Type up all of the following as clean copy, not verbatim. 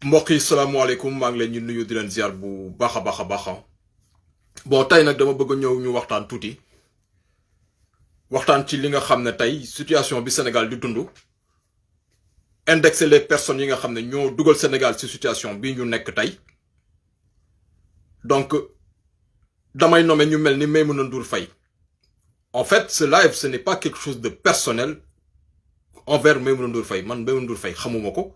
mbokk yi salaamaaleykum maa ngi leen ñu nuyu di leen ziar bu baax a baax bon tey nag dama bëgg a ñëw ñu waxtaan tuuti waxtaan ci li nga xam ne tey situation bi Sénégal di dund indexer les personnes yi nga xam ne ñoo dugal Sénégal ci situation bi ñu nekk tey donc damay nommer ñu mel ni Maïmouna Ndour Faye. En fait ce live ce n'est pas quelque chose de personnel envers Maïmouna Ndour Faye. Man Maïmouna Ndour Faye xamuma ko.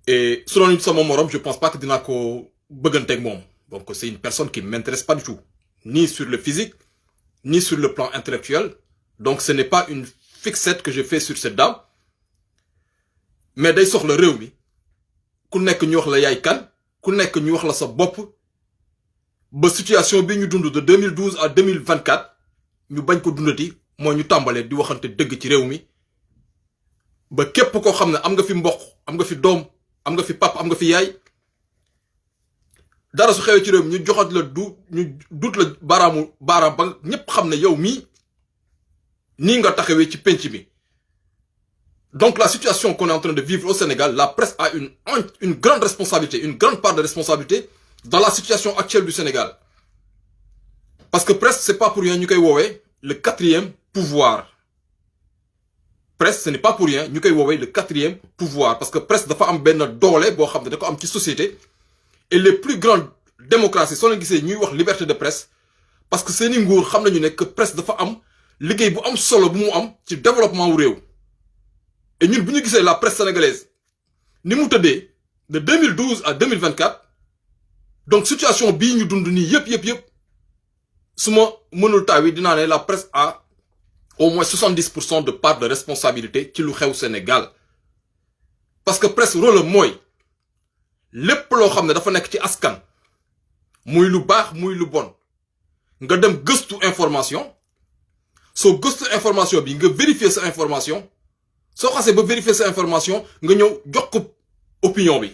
Et selon sama morom, je pense pas que dina ko bëgganteeg moom. Donc c'est une personne qui m'intéresse pas du tout, ni sur le physique, ni sur le plan intellectuel. Donc ce n'est pas une fixette que je fais sur cette dame. Mais day soxla réew mi ku nekk ñu wax la yaay kan, ku nekk ñu wax la sa bopp ba situation bi ñu dund de 2012 à 2024 ñu bañ ko dundati mooy ñu tàmbalee di waxante dëgg ci réew mi ba képp koo xam ne am nga fi mbokk, am nga fi doom, am nga fi pap, am nga fi yaay dara su xewé ci réew ñu joxat la ñu dut la baram ba ñepp xam ne yow mi ni nga taxawé ci penc mi. Donc la situation qu'on est en train de vivre au Sénégal, la presse a une grande responsabilité, une grande part de responsabilité dans la situation actuelle du Sénégal. Parce que presse c'est pas pour rien ñu koy woowee le quatrième pouvoir. Presse ce n'est pas pour rien ñu koy woowee le quatrième pouvoir parce que presse dafa am benn doole boo xam ne da ko am ci société et les plus grandes démocraties soo leen gisee ñuy wax liberté de presse parce que seeni nguur xam nañu ne que presse dafa am liggéey bu am solo bu mu am ci développement wu réew. Et ñun bu ñu gisee la presse sénégalaise ni mu tëddee de 2012 à 2024 donc situation bii ñu dund nii yëpp su ma mënul taawi dinaa ne la presse a au moins 70% de part de responsabilité ci lu xew Sénégal. Parce que presse rôle mooy lépp loo xam ne dafa nekk ci askan muy lu baax muy lu bon nga dem gëstu information soo gëstu information bi nga vérifier sa information soo xasee ba vérifier sa information nga ñëw jox ko opinion bi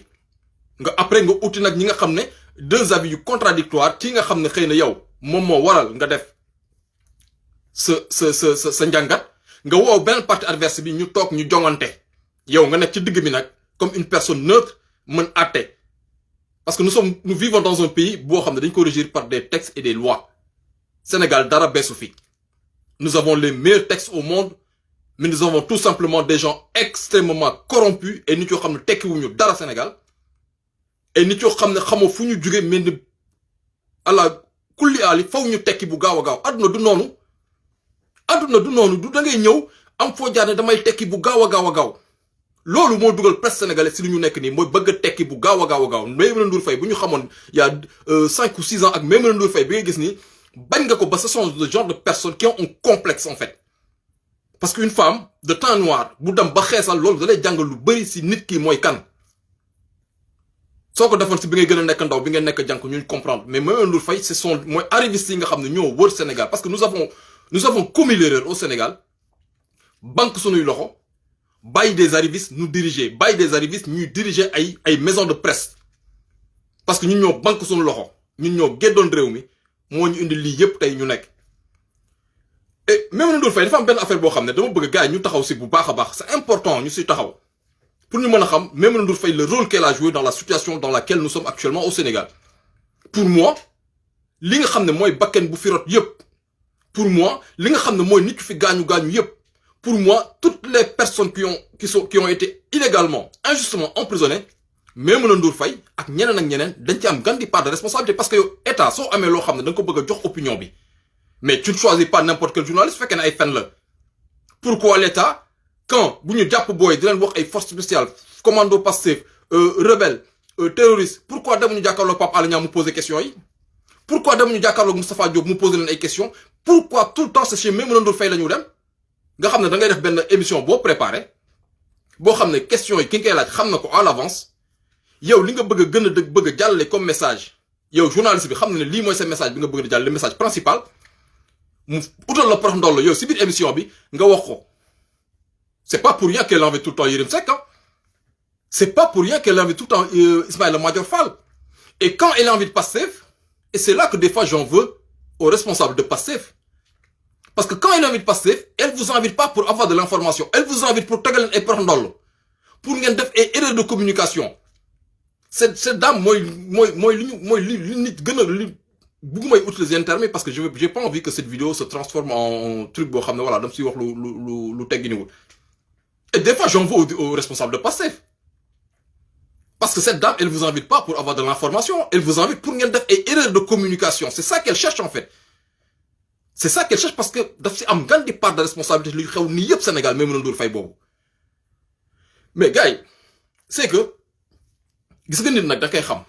nga après nga uti nag ñi nga xam ne deux avis yu contradictoires ki nga xam ne xëy na yow moom moo waral nga def sa njàngat nga woow benn partie adverse bi ñu toog ñu jongante yow nga nekk ci digg bi nag comme une personne neutre mën àtte parce que nous vivons dans un pays boo xam ne dañ ko régir par des textes et des lois. Sénégal dara beesu fi. Nous avons les meilleurs textes au monde mais nous avons tout simplement des gens extrêmement corrompus et nit yoo xam ne tekkiwuñu dara Sénégal et nit yoo xam ne xamoo fu ñu jóge mais ni ala kulli aali faw ñu tekki bu gaaw a gaaw adduna du noonu du da ngay ñëw am foo jaar ne damay tekki bu gaaw a gaaw loolu moo dugal presse sénégalaise si lu ñu nekk nii mooy bëgg a tekki bu gaaw a gaaw Maïmouna Ndour Faye bu ñu xamoon il y a 5 ou 6 ans ak Maïmouna Ndour Faye bi nga gis nii bañ nga ko ba ce sont le genre de personnes qui ont un complexe en fait. Parce qu'une femme de teint noir bu dem ba xeesal loolu da lay jàngal lu bëri si nit ki mooy kan soo ko defoon si bi ngay gën a nekk ndaw bi ngay nekk jànk ñuy comprendre mais Maïmouna Ndour Faye ce sont mooy arrivistes yi nga xam ne ñoo wër Sénégal parce que nous avons commis l'erreur au Sénégal banque sunuy loxo bàyyi des arrivistes nous diriger bàyyi des arrivistes ñuy diriger ay maisons de presse parce que ñun ñoo banque sunu loxo ñun ñoo geddoon réew mi moo ñu indi lii yépp tey ñu nekk. Et Maïmouna Ndour Faye dafa am benn affaire boo xam ne dama bëgg gars yi ñu taxaw si bu baax a baax c'est important ñu si taxaw pour ñu mën a xam Maïmouna Ndour Faye le rôle qu'elle a joué dans la situation dans laquelle nous sommes actuellement au Sénégal. Pour moi li nga xam ne mooy bakken bu fi rot yépp pour moi li nga xam ne mooy nit fi gaañu yépp pour moi toutes les personnes qui ont été illégalement injustement emprisonnées Maïmouna Ndour Faye ak ñeneen dañ ci am grande part de responsabilité parce que yow état soo amee loo xam ne da nga ko bëgg a jox opinion bi. Mais tu ne choisis pas n'importe quel journaliste fait qu'il y a fan là. Pourquoi l'État, quand vous ne dites pas de wax ay forces spéciales, commando passif, rebelle, terroriste, pourquoi vous ne dites pas Pape Alé Niang me poser des questions? Pourquoi vous ne dites pas Moustapha Diop me poser des questions? Pourquoi tout le temps c'est chez Maïmouna Ndour Faye la ñu dem? Nga xam ne da ngay def benn émission boo préparé boo xam ne questions yi ki nga koy laaj xam na ko à l'avance yow li nga bëgg gën a bëgg jàllale comme message yow journaliste bi xam na ne lii mooy sa message bi nga bëgg a jàllale le message principal mu utal la prox ndol yow si biir émission bi nga wax ko c'est pas pour rien qu'elle invite tout le temps Yérim Seck hein. C'est pas pour rien qu'elle invite tout le temps Ismaïla Madior Fall. Et quand elle invite Pastef, et c'est là que des fois j'en veux aux responsables de Pastef. Parce que quand elle invite Pastef, elle vous invite pas pour avoir de l'information. Elle vous invite pour tagal et prox ndol. Pour ngeen def ay erreur de communication. Cette dame mooy li nit gën a li buggumay utiliser internet parce que j'ai pas envie que cette vidéo se transforme en truc boo xam ne voilà dama siy wax lu tegginiwul. Et des fois j'en veux aux responsables de Pastef. Parce que cette dame, elle vous invite pas pour avoir de l'information, elle vous invite pour ngeen def ay erreur de communication. C'est ça qu'elle cherche en fait. C'est ça qu'elle cherche parce que daf si am grande part de responsabilité li xew ni yëpp Sénégal même Ndour Faye boobu. Mais gars yi c'est que gis nga nit nag da koy xam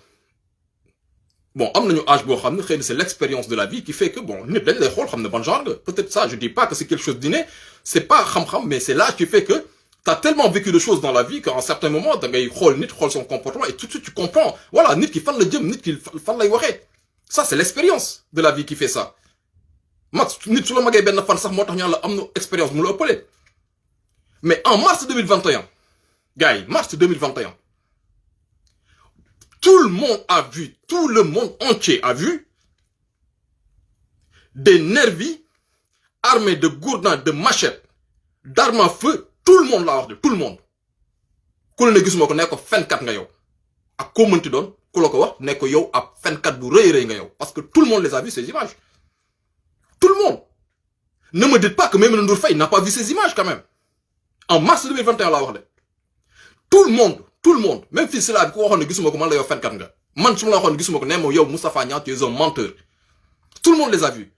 bon am nañu âge boo xam ne xëy na c'est l'expérience de la vie qui fait que bon nit dañ lay xool xam ne ban genre nga peut-être ça je dis pas que c'est quelque chose d'inné c'est pas xam-xam mais c'est l'âge qui fait que t'as tellement vécu de choses dans la vie qu'à un certain moment da ngay xool nit xool son comportement et tout de suite tu comprends voilà nit ki fan la jëm nit ki fan lay waxee ça c'est l'expérience de la vie qui fait ça mag nit su la magee benn fan sax moo tax ñu la am na expérience mu la ëppale mais en mars 2021 gars yi mars 2021 tout le monde a vu tout le monde entier a vu des nervis armés de gourdins de machettes d'armes à feu tout le monde laa wax de tout le monde ku la ne gisuma ko ne ko fenkat nga yow ak koo mënti doon ku la ko wax ne ko yow ab fenkat bu rëy nga yow parce que tout le monde les a vu ces images tout le monde ne me dites pas que Maïmouna Ndour Faye n'a pas vu ces images quand même en mars 2021 laa wax de tout le monde même fii si laa bi ko waxoon ne gisuma ko man la yow fenkat nga man su ma la waxoon ne gisuma ko ne moom yow Moustapha Niang tu es un menteur tout le monde les a vus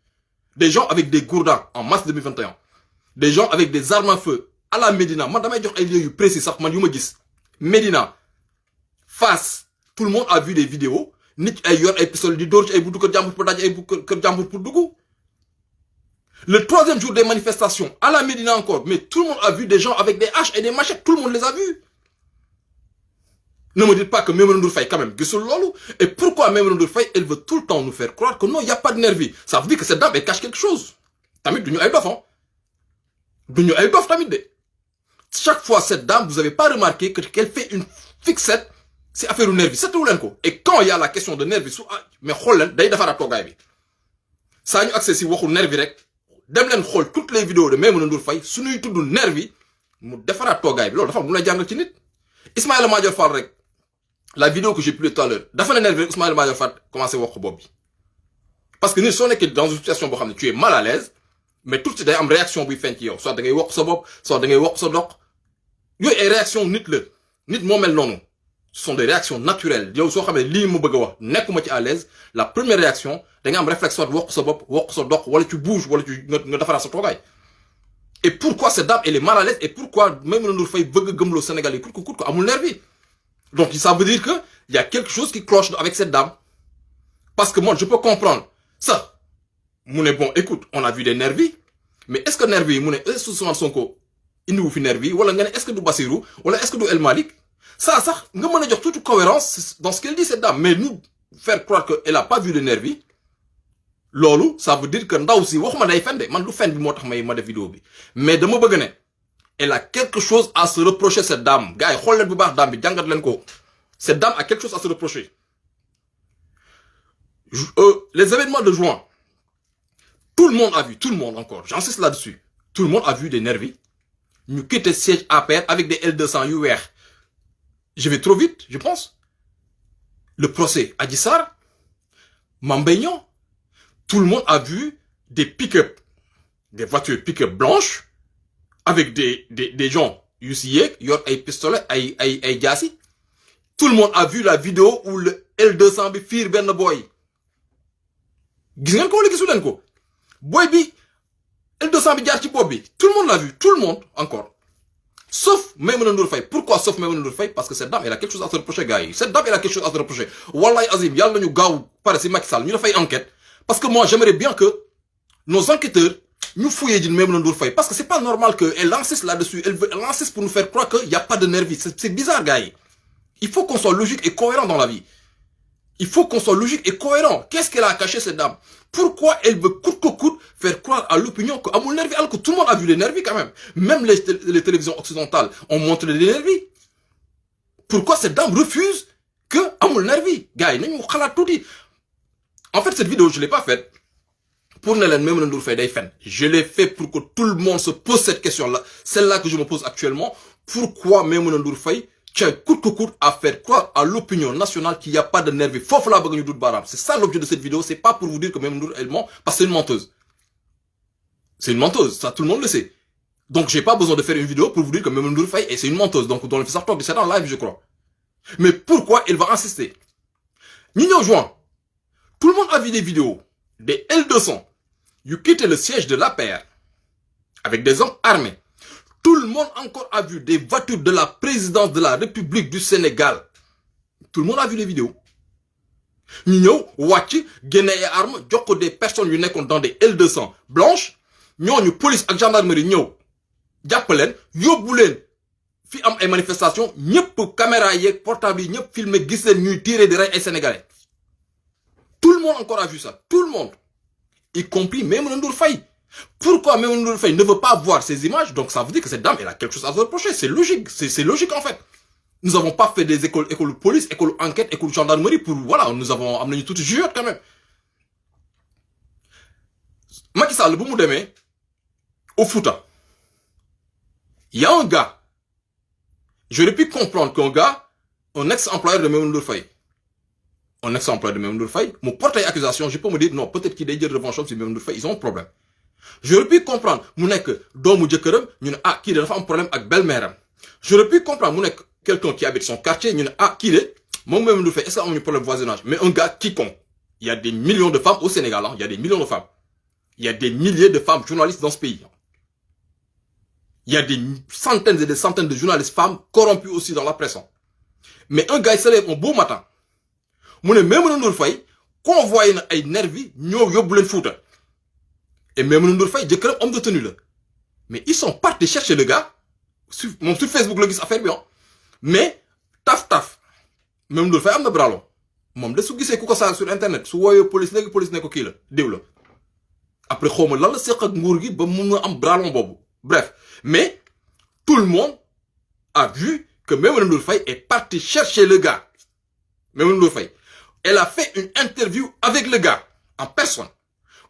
des gens avec des gourdins en mars 2021 des gens avec des armes à feu à la Médina man damay jox ay lieux yu précis sax man yu ma gis Médina Fass tout le monde a vu des vidéos nit ay yor ay pistolet di dóor ci ay buntu kër jàmbur pour daj ay kër jàmbur pour dugg le troisième jour des manifestations à la Médina encore mais tout le monde a vu des gens avec des haches et des machettes tout le monde les a vus ne me dites pas que Maïmouna Ndour Faye quand même gisul loolu et pourquoi Maïmouna Ndour Faye elle veut tout le temps nous faire croire que non y a pas de nervi ça veut dire que cette dame elle cache quelque chose tamit duñu ay dof hein duñu ay dof tamit de chaque fois cette dame vous avez pas remarqué que qu'elle fait une fixette c'est affaire u nervi c'est tout leen ko et quand il y a la question de nervi su mais xool leen day defaraat toogaay bi saa ñu accès si waxu nervi rek dem leen xool toutes les vidéos de Maïmouna Ndour Faye suñuy tudd nervi mu defaraat toogaay bi loolu dafa am lu lay jàngal ci nit Ismaïla Madior Fall rek la vidéo que j'ai publiée tout à l'heure dafa ne nervi rek Ismaïla Madior Fall commencé wax ko bopp bi parce que nit soo nekkee dans une situation boo xam ne tu es mal à l'aise mais tout de suite day am réaction buy feeñ ci yow soit da ngay wax sa bopp soit da ngay wax sa doq yooyu ay réaction nit la nit moo mel noonu ce sont des réactions naturelles yow soo xamee lii mu bëgg a wax nekkuma ci à l'aise la première réaction da nga am réflexe soit wax sa bopp wax sa doq wala tu bouges wala tu nga defaraat sa toogaay et pourquoi cette dame elle est mal à l'aise et pourquoi Maïmouna Ndour Faye bëgg a gëmloo Sénégal yi kut ko amul nervi donc ça veut dire que il y a quelque chose qui cloche avec cette dame parce que moi je peux comprendre ça mu ne bon écoute on a vu des nervis mais est-ce que nervis yi mu ne est-ce que Ousmane Sonko indiwu fi nervis wala nga ne est-ce que du Bassirou wala est-ce que du El Malick ça sax nga mën a jox toute cohérence dans ce qu'elle dit cette dame mais nous faire croire que elle a pas vu de nervis loolu ça veut dire que ndaw si waxuma day fen de man lu fen bi moo tax ma def vidéo bi mais dama bëgg ne elle a quelque chose à se reprocher cette dame gars yi xool leen bu baax dame bi jàngat leen ko cette dame a quelque chose à se reprocher les événements de juin tout le monde a vu tout le monde encore j'insiste là-dessus tout le monde a vu des nervis ñu quitté siège APR avec des L200 yu weex je vais trop vite je pense le procès Adji Sarr Mame Mbaye Niang tout le monde a vu des pick-up des voitures pick-up blanches avec des gens yu si yéeg yor ay pistolet ay jaasi tout le monde a vu la vidéo où le L200 bi fiir benn boy gis ngeen ko wala gisu leen ko boy bi L200 bi jaar ci bopp bi tout le monde l'a vu tout le monde encore sauf Maïmouna Ndour Faye pourquoi sauf Maïmouna Ndour Faye parce que cette dame elle a quelque chose à se reprocher gars yi cette dame elle a quelque chose à se reprocher wallahi azim yàlla nañu gaaw pare si Macky Sall ñu dafay enquête parce que moi j'aimerais bien que nos enquêteurs ñu fouillé ji Maïmouna Ndour Faye parce que c'est pas normal que elle insiste là-dessus elle insiste pour nous faire croire que y a pas de nervis c'est bizarre gars yi Il faut qu'on soit logique et cohérent dans la vie. Il faut qu'on soit logique et cohérent. Qu'est-ce qu'elle a caché, cette dame? Pourquoi elle veut coûte que coûte faire croire à l'opinion qu'à mon nervi, alors que tout le monde a vu les nervis quand même. Même les télévisions occidentales ont montré les nervis. Pourquoi cette dame refuse que à mon nervi? Gars, en fait, cette vidéo, je ne l'ai pas faite pour Nelen Maimouna Ndour Faye day fen. Je l'ai fait pour que tout le monde se pose cette question-là. Celle-là que je me pose actuellement. Pourquoi Maimouna Ndour Faye tient coûte que coûte à faire croire à l'opinion nationale qu'il n'y a pas de nervis? C'est ça l'objet de cette vidéo. C'est pas pour vous dire que Maimouna Ndour, elle ment, parce que c'est une menteuse. C'est une menteuse, ça tout le monde le sait. Donc j'ai pas besoin de faire une vidéo pour vous dire que Maimouna Ndour Faye, c'est une menteuse. Donc dans le Fessar Talk, c'est en live, je crois. Mais pourquoi elle va insister? Nino Juin, tout le monde a vu des vidéos des L200. Ils quittaient le siège de l'APR avec des hommes armés. Tout le monde encore a vu des voitures de la présidence de la République du Sénégal. Tout le monde a vu les vidéos. Nino, Wachi, Guéné et armes, Djoko des personnes qui sont dans des L200 blanches. Nous, police et gendarmerie, nous, Diapelen, Yoboulen, fi am ay manifestations, ñepp caméra yek portable yi ñepp filmer gis leen ñuy tirer des rey sénégalais. Tout le monde encore a vu ça, tout le monde, y compris Maimouna Ndour Faye. Pourquoi Maimouna Ndour Faye ne veut pas voir ces images? Donc ça veut dire que cette dame elle a quelque chose à se reprocher, c'est logique, c'est logique en fait. Nous n'avons pas fait des écoles de police, écoles enquête, écoles gendarmerie pour voilà, nous avons amené toutes jugeotes quand même. Macky Sall bu mu démé au Fouta. Il y a un gars. J'aurais pu comprendre qu'un gars, un ex-employeur de Maimouna Ndour Faye, un ex-employeur de Maimouna Ndour Faye, me porte accusation, je peux me dire, non, peut-être qu'il est de revanche sur Maimouna Ndour Faye, ils ont un problème. J'aurais pu comprendre, mon nek, doomu jëkkëram, ñu ne, ah, qui dafa am problème avec belle-mère. J'aurais pu comprendre, mon nek, quelqu'un qui habite son quartier, ñu ne, ah, qui est, mon Maimouna Ndour Faye, est-ce qu'il y a un problème de voisinage? Mais un gars quiconque, il y a des millions de femmes au Sénégal, hein, il y a des millions de femmes. Il y a des milliers de femmes journalistes dans ce pays. Il y a des centaines et des centaines de journalistes femmes corrompues aussi dans la presse. Mais un gars il se lève un beau matin. Mu ne Maimouna Ndour Faye convoyé na ay nervi ñoo yóbbu leen Fouta. Et Maimouna Ndour Faye jëkkëram homme de tenue la. Mais ils sont partis chercher le gars. Sur Facebook la gis affaire bi. Mais taf. Maimouna Ndour Faye am na bralon. Moom de su gisee ku ko saal sur internet su wooyee police ne ko kii la diw la. Après xawma lan la seq ak nguur gi ba mun na am bralon boobu. Bref. Mais tout le monde a vu que Maimouna Ndour Faye est parti chercher le gars. Maimouna Ndour Faye. Elle a fait une interview avec le gars, en personne.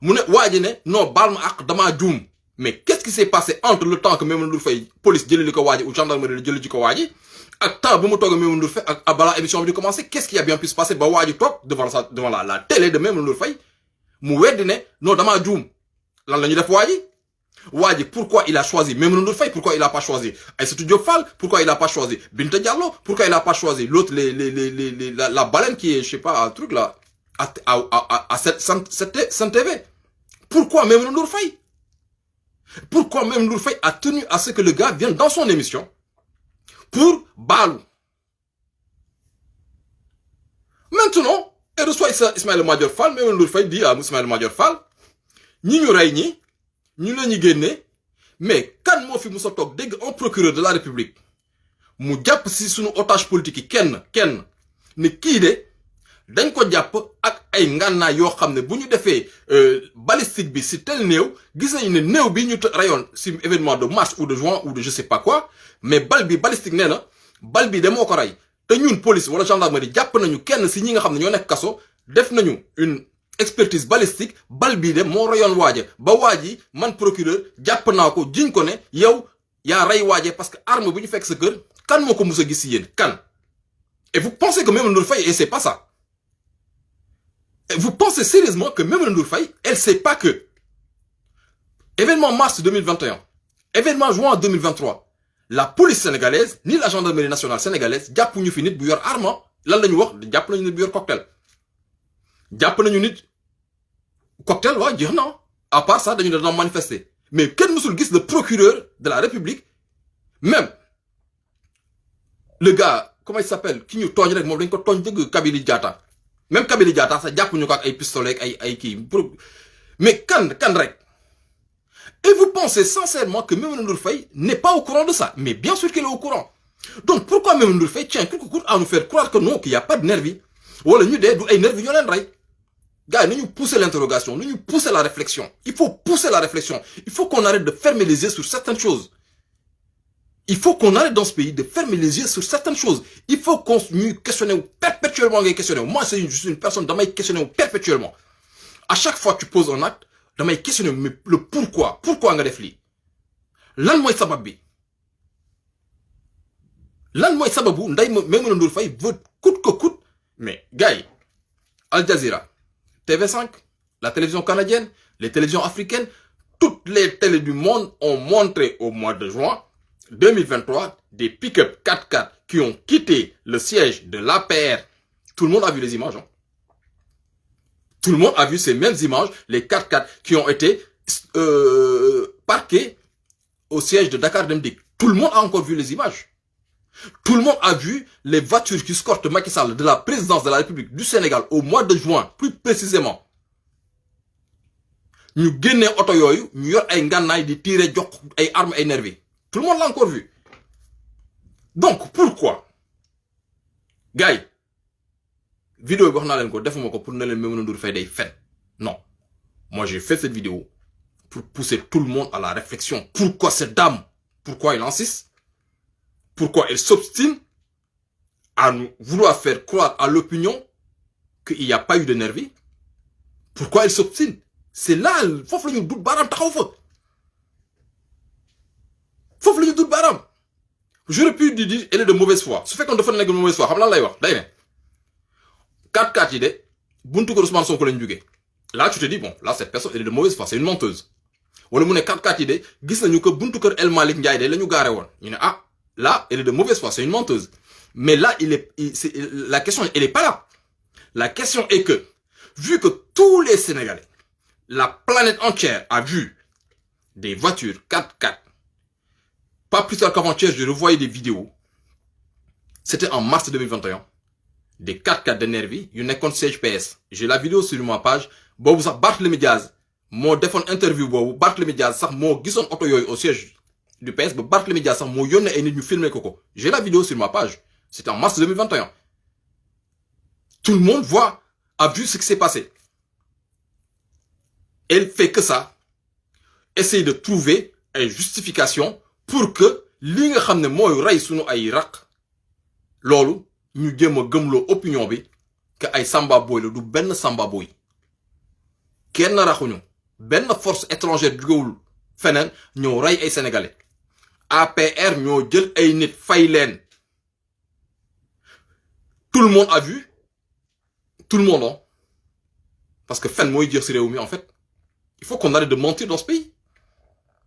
Moune Wadjene, non, balma ak dama djoum. Mais qu'est-ce qui s'est passé entre le temps que Maimouna Ndour Faye, police djeli liko wadji ou gendarmerie djeli liko wadji, ak temps bu mu togue Maimouna Ndour Faye ak abala émission bi di commencer, qu'est-ce qui a bien pu se passer ba wadji tok devant la télé de Maimouna Ndour Faye, mu weddi non dama djoum. Lan lañu def wadji? Wadji, pourquoi il a choisi Maimouna Ndour Faye? Pourquoi il a pas choisi Aïssatou Diop Fall? Pourquoi il a pas choisi Binta Diallo? Pourquoi il a pas choisi l'autre, la baleine qui est, je sais pas, un truc là, à cette TV? Pourquoi Maimouna Ndour Faye? Pourquoi Maimouna Ndour Faye a tenu à ce que le gars vienne dans son émission pour Balou? Maintenant, elle reçoit Ismaël Madior Fall. Maimouna Ndour Faye dit à Ismaël Madior Fall, ñi ñu ray ñi, ñu lañu génné, mais kan mo fi musa tok dégg un procureur de la République mu japp ci sunu otage politique kenn ne kii de dañ ko japp ak ay ngànnaay yoo xam ne bu ñu defee balistique bi ci tel néew gis nañu ne néew bi ñu rayoon ci événement de mars ou de juin ou de je sais pas quoi, mais bal bi balistique nee na bal bi de moo ko rey te ñun police wala gendarmerie jàpp nañu kenn ci ñi nga xam ne ñoo nekk kaso def nañu une expertise balistique bal bi de moo rayoon waaje ba waaji man procureur jàpp naa ko jiñ ko ne yow yaa rey waaje parce que arme bu ñu fekk sa kër kan moo ko mus a gis ci yéen kan. Et vous pensez que Maimouna Ndour Faye, elle sait pas ça? Et vous pensez sérieusement que Maimouna Ndour Faye, elle sait pas que événement mars 2021, événement juin 2023, la police sénégalaise ni la gendarmerie nationale sénégalaise jàpp ñu fi nit bu yor arme lan lañu wax jàpp nañu nit bu yor cocktail jàpp nañu nit cocktail wa jeex na. À part ça dañu doon manifester mais kenn musul gis le procureur de la République, même le gars comment il s'appelle ki ñu tooñ rek moom dañ ko tooñ dëgg Kabili Diatta, même Kabili Diatta sax jàpp ñu ko ak ay pistolet ak ay kii mais kan rek. Et vous pensez sincèrement que Maimouna Ndour Faye n'est pas au courant de ça? Mais bien sûr qu'elle est au courant. Donc pourquoi même Ndour Faye tient quelque court à nous faire croire que non, qu'il n'y a pas de nervi? Wala ñu dee du ay nervi ñoo leen rey. Gars, nous pousser l'interrogation, nous pousser la réflexion. Il faut pousser la réflexion. Il faut qu'on arrête de fermer les yeux sur certaines choses. Il faut qu'on arrête dans ce pays de fermer les yeux sur certaines choses. Il faut qu'on nous questionne perpétuellement. Moi, je suis une personne qui questionne perpétuellement. À chaque fois que tu poses un acte, je questionne le pourquoi. Pourquoi on a réfléchi? Lan moy sabab bi. Lan moy sababu nday Maimouna Ndour Faye veut coûte que coûte. Mais gars, Al Jazeera, TV5, la télévision canadienne, les télévisions africaines, toutes les télés du monde ont montré au mois de juin 2023 des pick-up 4x4 qui ont quitté le siège de l'APR. Tout le monde a vu les images. Hein. Tout le monde a vu ces mêmes images, les 4x4 qui ont été parqués au siège de Dakar Demdik. Tout le monde a encore vu les images. Tout le monde a vu les voitures qui escortent Macky Sall de la présidence de la République du Sénégal au mois de juin, plus précisément. Nous gagnons auto yoyu, nous yor ay ngannay di tirer jox ay armes énervées. Tout le monde l'a encore vu. Donc pourquoi gars, vidéo bi wax na len ko defuma ko pour ne len Maimouna Ndour Faye day fen. Non. Moi j'ai fait cette vidéo pour pousser tout le monde à la réflexion. Pourquoi cette dame? Pourquoi elle insiste? Pourquoi elle s'obstine à nous vouloir faire croire à l'opinion qu'il n'y a pas eu de nervi? Pourquoi elle s'obstine? C'est là, faut que nous doute baram taxaw fa. Faut que nous doute baram. J'aurais pu dire elle est de mauvaise foi. Ce fait qu'on doit faire de mauvaise foi, xam lan lay wax day né 4-4 yi dé buntu ko Ousmane Sonko lañu jugé. Là tu te dis bon, là cette personne elle est de mauvaise foi, c'est une menteuse. Wala mu né 4-4 yi dé gis nañu que buntu kër El Malick Ndiaye dé lañu garé won. Ñu né ah là, elle est de mauvaise foi, c'est une menteuse. Mais là, la question, elle n'est pas là. La question est que, vu que tous les Sénégalais, la planète entière a vu des voitures 4x4, pas plus tard qu'avant-hier, je revoyais des vidéos. C'était en mars 2021. Des 4x4 de Nervi, il y a un compte CHPS. J'ai la vidéo sur ma page. Bobu sax Barthélémy Diaz, mon défend interview bobu, Barthélémy Diaz sax mo gissone auto yoy au siège du PS, Barthélémy Diaz sax mo yonne ay nit ñu filmer koko. J'ai la vidéo sur ma page. C'était en mars 2021. Tout le monde a vu ce qui s'est passé. Elle fait que ça. Essaye de trouver une justification pour que li nga xamné moy ray sunu ay rak lolu ñu jëm gëmlo opinion bi que ay samba boy la du ben samba boy. Kenn raxuñu ben force étrangère dugewul fenen ñoo ray ay sénégalais. APR ñoo jël ay nit fay leen. Tout le monde a vu. Tout le monde, hein. Parce que fen moy dire ci réew mi en fait. Il faut qu'on arrête de mentir dans ce pays.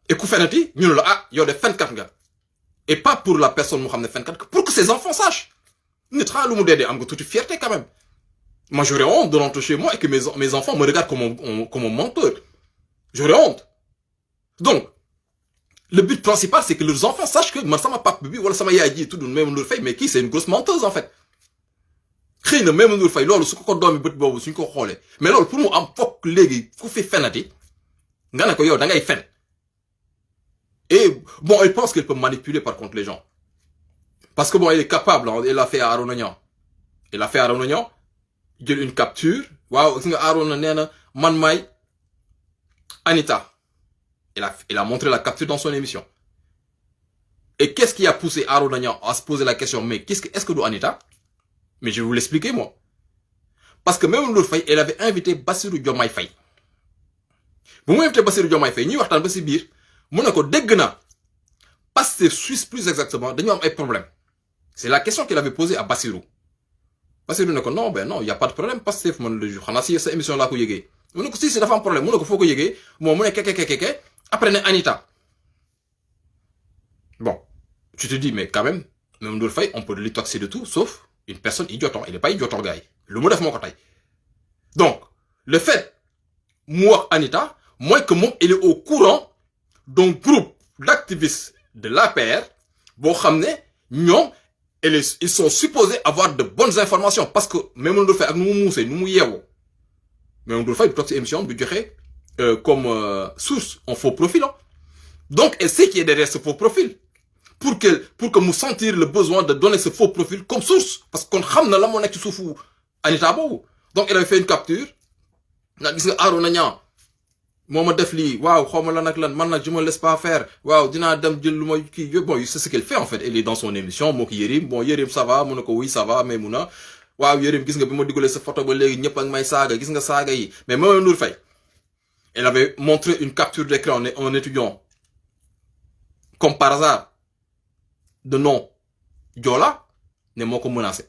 Et ku fenati ñu la ah yow de fenkat nga. Et pas pour la personne mo xamné fenkat, pour que ses enfants sachent. Nit xa lu mu dédé am nga toute fierté quand même. Moi j'aurais honte de rentrer chez moi et que mes enfants me regardent comme un menteur. J'aurais honte. Donc le but principal c'est que leurs enfants sachent que man sama papa bi wala sama yaay ji tuddu Maimouna Ndour Faye mais qui c'est une grosse menteuse en fait. Xeyna Maimouna Ndour Faye lolu su ko doomi beut bobu suñ ko xolé. Mais lolu pour mu am fokk légui ku fi fenati nga ne ko yow da ngay fen. Et bon, elle pense qu'elle peut manipuler par contre les gens. Parce que bon, elle est capable, hein, elle l'a fait à Arona Niang. Elle a fait à Arona Niang, il y a une capture. Waouh, Arona Niang, man may Anita. Elle a montré la capture dans son émission. Et qu'est-ce qui a poussé Arona Niang à se poser la question, mais est-ce que do Anita? Mais je vais vous l'expliquer moi. Parce que même l'autre Faye, elle avait invité Bassirou Diomaye Faye. Vous m'avez invité Bassirou Diomaye Faye, nous avons dit bir, monako degna. Pastef Suisse plus exactement, nous avons un problème. C'est la question qu'il avait posée à Bassirou. Bassirou dit non, ben non, il n'y a pas de problème. Pastef, mon le jour, on a cette émission là qu'on yégué. On a si c'est un problème, on a faut qu'on yégué. Bon, on a après Anita. Bon, tu te dis mais quand même, même Ndour Faye, on peut lui taxer de tout, sauf une personne idiote. Il n'est pas idiote gars. Le mot de mon côté. Donc, le fait, moi Anita, moi que moi, il est au courant d'un groupe d'activistes de l'APR, bon xamné ñom ils sont supposés avoir de bonnes informations parce que même Ndour Faye ak nu mu muusee nu mu yeewoo même Ndour Faye du toog ci émission du joxe comme source un faux profil hein. Donc elle sait qui est derrière ce faux profil pour que nous sentir le besoin de donner ce faux profil comme source. Parce qu'on sait la mon nekk ci suufu Anita boobu. Donc il avait fait une capture. Nag gis nga Arona Niang moo ma def lii waaw xawma lan ak lan man nag je me laisse pas faire waaw dinaa dem jël lu ma kii bon c'est ce qu'elle fait en fait. Elle est dans son émission moo ko Yérim bon Yérim ça va mu ne ko oui ça va mais mun na waaw Yérim gis nga bi ma dugalee sa photo ba léegi ñëpp ak may saaga gis nga saaga yi mais Maimouna Ndour Faye elle avait montré une capture d'écran en étudiant comme par hasard de nom Joola ne moo ko menacé.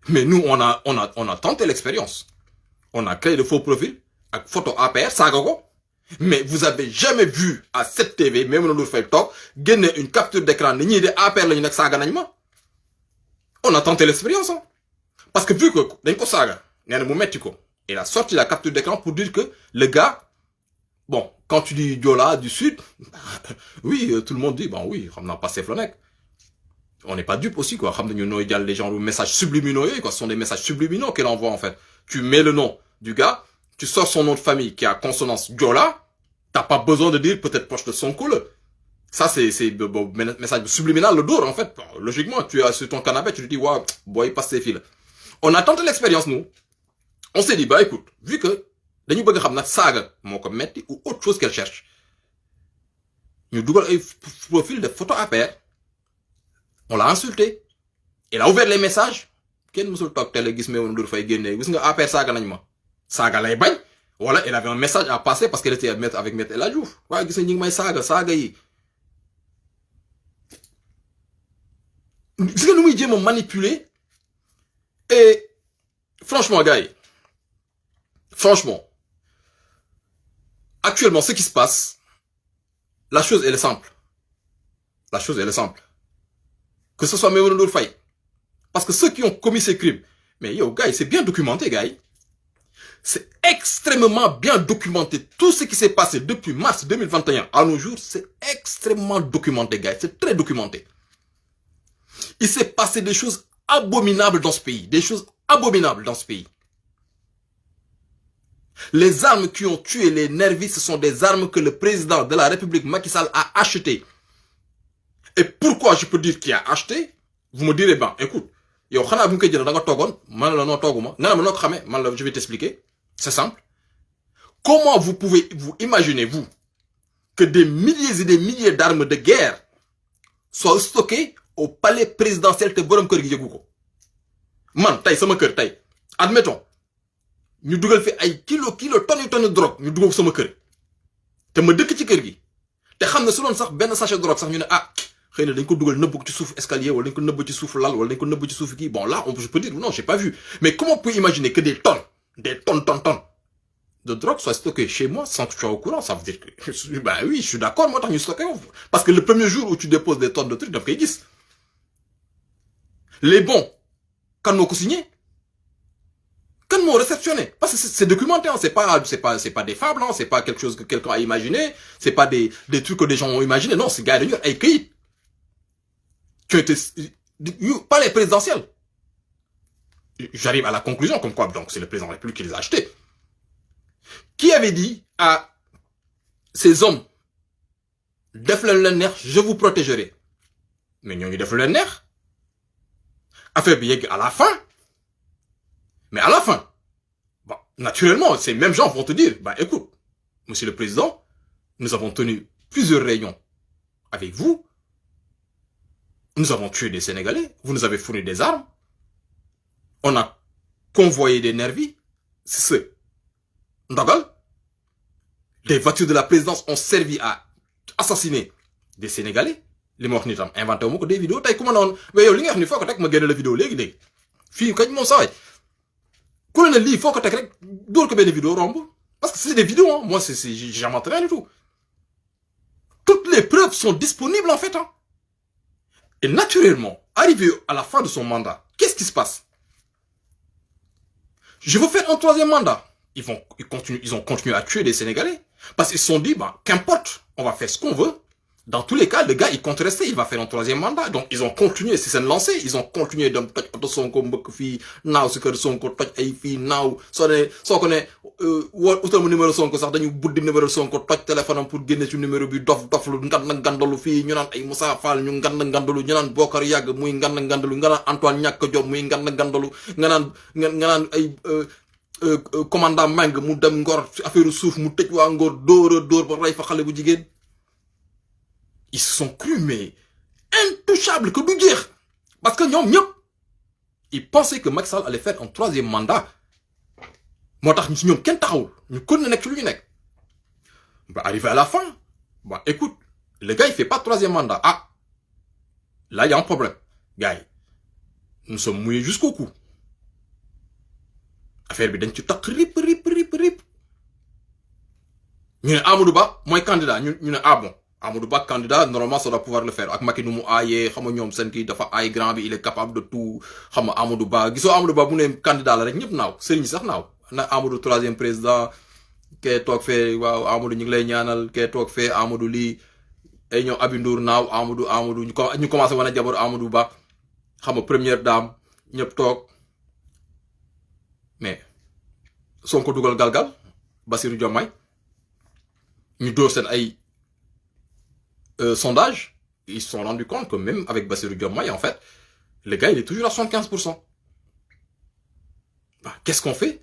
Mais nous on a tenté l'expérience. On a créé de faux profils avec photo APR saaga ko. Mais vous avez jamais vu à cette TV Maimouna Ndour Faye toog génne une capture d'écran ni ñii de APR lañu nekk saaga nañ ma. On a tenté l'expérience hein. Parce que vu que dañ ko saaga nee na mu metti ko il a sorti la capture d'écran pour dire que le gars bon quand tu dis Joola du sud oui tout le monde dit bon oui xam naa Pastef la nekk. On n'est pas dupe aussi quoi. Xam nañu nooy jàll les gens messages subliminaux yooyu quoi. Ce sont des messages subliminaux qu'elle envoie en fait. Tu mets le nom du gars, tu sors son nom de famille qui a consonance Joola, t'as pas besoin de dire peut-être proche de Sonko le. Ça c'est bon, message subliminal le door en fait. Logiquement tu es sur ton canapé tu te dis waouh boy passe ses fils. On a tenté l'expérience nous. On s'est dit bah écoute vu que dañu bëgg xam nag saaga moo ko metti ou autre chose qu'elle cherche ñu dugal ay profil de photo APR. On l'a insulté. Il a ouvert les messages. Kenn musul toog télé gis Maimouna Ndour Faye génne gis nga APR saaga nañ ma. Saaga lay bañ. Voilà, elle avait un message à passer parce qu'elle était avec Maître El Hadji Diouf. Waaye gis nga ñi ngi may saaga yi. Gis nga nu muy jéem a manipuler. Et franchement gars yi. Franchement. Actuellement ce qui se passe. La chose elle est simple. La chose elle est simple. Que ce soit Maimouna Ndour Faye. Parce que ceux qui ont commis ces crimes, mais yo, gars, c'est bien documenté, gars. C'est extrêmement bien documenté. Tout ce qui s'est passé depuis mars 2021 à nos jours, c'est extrêmement documenté, gars. C'est très documenté. Il s'est passé des choses abominables dans ce pays. Des choses abominables dans ce pays. Les armes qui ont tué les nervis, ce sont des armes que le président de la République, Macky Sall, a achetées. Et pourquoi je peux dire qu'il a acheté? Vous me direz, ben, écoute, yo, xana bu ko jël da nga togon, man la no toguma, nga na ma no xamé, man la je vais t'expliquer. C'est simple. Comment vous pouvez vous imaginer vous que des milliers et des milliers d'armes de guerre soient stockées au palais présidentiel te borom kër gi yëgu ko? Man tay sama kër tay, admettons, ñu dugal fi ay kilo tonne de drogue, ñu dugal sama kër. Te ma dëkk ci kër gi. Te xam na su doon sax benn sachet de drogue sax ñu ne ah xëy na dañ ko dugal nëbb ci suuf escalier wala dañ ko nëbb ci suuf lal wala dañ ko nëbb ci suuf kii bon là je peux dire non j'ai pas vu mais comment on peut imaginer que des tonnes de drogue soient stockées chez moi sans que tu sois au courant? Ça veut dire que bah oui je suis d'accord moi tax ñu stocké parce que le premier jour où tu déposes des tonnes de trucs daf koy gis les bons kan moo ko signé kan moo réceptionné parce que c'est documenté hein. C'est pas des fables hein. C'est pas quelque chose que quelqu'un a imaginé c'est pas des trucs que des gens ont imaginé non c'est gars dañu ay këyit qui ont été pas les présidentiels. J'arrive à la conclusion comme quoi donc c'est le président de la République qui les a achetés. Qui avait dit à ces hommes def leen leen neex je vous protégerai mais ñooñu def leen neex affaire bi yegg à la fin mais à la fin bon naturellement ces mêmes gens vont te dire bah écoute monsieur le président nous avons tenu plusieurs réunions avec vous. Nous avons tué des Sénégalais, vous nous avez fourni des armes, on a convoyé des nervis, c'est ce. Ndogal, des voitures de la présidence ont servi à assassiner des Sénégalais. Les morts nitam inventé mo ko des vidéos tay kuma non mais yow li nga wax ni foko tek ma gënal la vidéo légui fi kañ mo saway ku la li foko tek rek door ko ben vidéo romb parce que c'est des vidéos hein. Moi c'est j'invente rien du tout. Toutes les preuves sont disponibles en fait hein. Et naturellement, arrivé à la fin de son mandat, qu'est-ce qui se passe? Je veux faire un troisième mandat. Ils ont continué à tuer des Sénégalais. Parce qu'ils se sont dit, bah, qu'importe, on va faire ce qu'on veut. Dans tous les cas, le gars, il compte rester, il va faire un troisième mandat. Donc, ils ont continué, c'est une lancée. Ils ont continué de toj Sonko mbëkk fii naaw si kër Sonko toj ay fii naaw soo ko ne utal mu numéro Sonko sax dañu buddi numéro Sonko toj téléphone am pour génne ci numéro bi dof lu ngandalu fii ñu naan ay Moussa Fall ñu ngandalu ñu naan Bokar Yàgg muy ngandalu nga naan Antoine ñàkk jom muy ngandalu nga naan ay commandant Meng mu dem Ngor affaire suuf mu tëj waa Ngor dóor ba rey fa xale bu jigéen. Ils se sont crus, mais intouchables, que du dire. Parce que ils pensaient que Macky Sall allait faire un troisième mandat. Moi, nous arrivé à la fin, bah, écoute, le gars, il fait pas troisième mandat. Ah, là, il y a un problème. Gars, nous sommes mouillés jusqu'au cou. Affaire bi dañ ci tak rip. Ñu ne Amadou Ba mooy candidat ñu ne ah bon. Amadou Ba candidat, normalement ça doit pouvoir le faire. Ak Macky nu mu aayee xam nga ñoom seen kii dafa aay grand bi il est capable de tout xam nga Amadou Ba gisoo Amadou Ba bu ne candidat la rek ñëpp naaw sëriñ sax naaw na Amadou troisième président kee toog fee waaw Amadou ñu ngi lay ñaanal kee toog fee Amadou lii ay ñoom Abi Ndour naaw Amadou ñu commencé wane jabar Amadou Ba xam nga première dame ñëpp toog mais Sonko dugal galgal Bassirou Diomaye ñu dóor seen ay sondage, ils se sont rendus compte que même avec Bassirou Diomaye, en fait, le gars, il est toujours à 75%. Bah, qu'est-ce qu'on fait?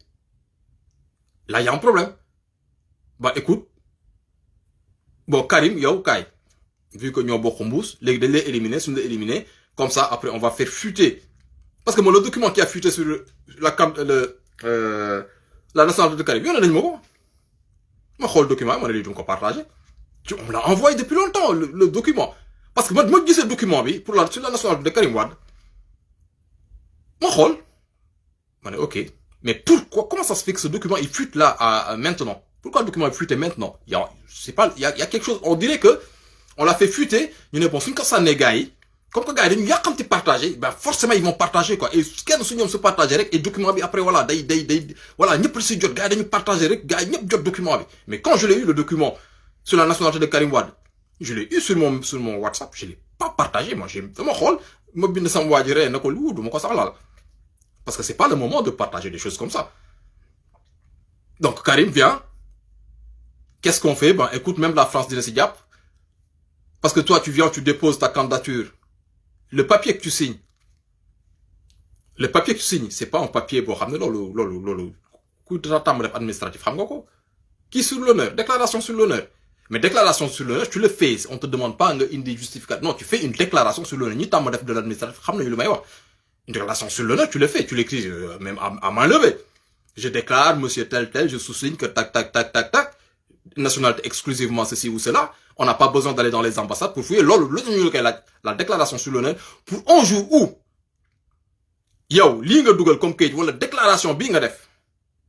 Là, il y a un problème. Bah, écoute. Bon, Karim, yo, Kai. Vu que nous avons beaucoup les éliminer, si nous les éliminer, comme ça, après, on va faire fuiter. Parce que moi, le document qui a fuité sur la nationalité de Karim, il y en a des mots. Moi, le document, moi, je l'ai partagé. On me l'a envoyé depuis longtemps, le document. Parce que moi, je dis ce document, pour sur la nationalité de Karim Wade. Moi, ok. Mais pourquoi, comment ça se fait que ce document, il fuite là, maintenant? Pourquoi le document est fuité maintenant? Il y a quelque chose, on dirait que, on l'a fait fuiter, il y a une réponse, quand ça négaye, comme que, gars, il y a quand tu partages, ben, forcément, ils vont partager, quoi. Et, quand nous se partager, et le document, après, voilà, voilà, n'y a plus de gars, ils partager, gars, n'y a pas de document, mais quand je l'ai eu, le document, sur la nationalité de Karim Wade, je l'ai eu sur mon WhatsApp, je l'ai pas partagé, moi, j'ai vraiment rôle, parce que c'est pas le moment de partager des choses comme ça. Donc, Karim vient, qu'est-ce qu'on fait? Ben, écoute, même la France dit Sidiap, parce que toi, tu viens, tu déposes ta candidature. Le papier que tu signes, c'est pas un papier pour ramener coup administratif, qui sur l'honneur, déclaration sur l'honneur. Mais déclaration sur l'honneur, tu le fais, on te demande pas une justification. Non, tu fais une déclaration sur l'honneur. Ni ta modèle de l'administratif, une déclaration sur l'honneur, tu le fais, tu l'écris même à main levée. Je déclare, monsieur tel, je sous-signe que tac, nationalité exclusivement ceci ou cela. On n'a pas besoin d'aller dans les ambassades pour fouiller. La déclaration sur l'honneur, pour un jour où, yo, ligne Google comme Kate, ou la déclaration binga def.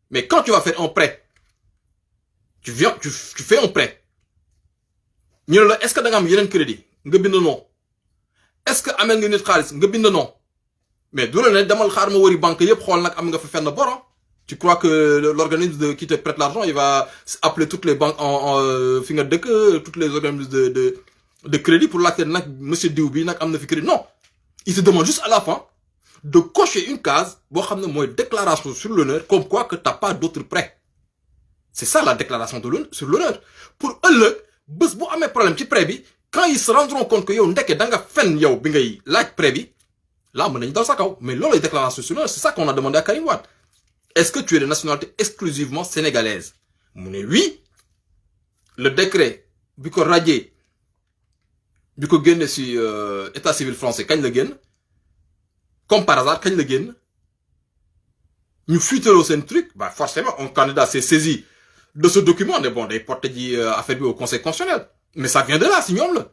Mais quand tu vas faire un prêt, tu fais un prêt. Est-ce que tu as un crédit? Non. Est-ce que tu as un crédit? Non. Mais d'où le demal xarma wori banque yep xol nak am nga fa fenn borom. Tu crois que l'organisme qui te prête l'argent, il va appeler toutes les banques fi nga dëkk, toutes les organismes de crédit pour laquelle nak monsieur Dioubi nak am na fi crédit? Non. Il te demande juste à la fin de cocher une case bo xamne moy déclaration sur l'honneur comme quoi que t'as pas d'autres prêts. C'est ça la déclaration sur l'honneur. Pour eux, bés bu amé problème ci prêt bi, quand ils se rendront compte que yow ndeke da nga fen yow bi ngay laaj prêt bi, là on est dans sa kaw. Mais là les déclarations sur l'honneur, c'est ça qu'on a demandé à Karim Wade. Est-ce que tu es de nationalité exclusivement sénégalaise? Oui. Le décret biko radié biko génné ci état civil français kañ la génn, comme par hasard kañ la génn, ñu fuiteloo sen truc, bah forcément un candidat s'est saisi de ce document, mais bon, des portes dit affaire au Conseil constitutionnel. Mais ça vient de là, si ñom la.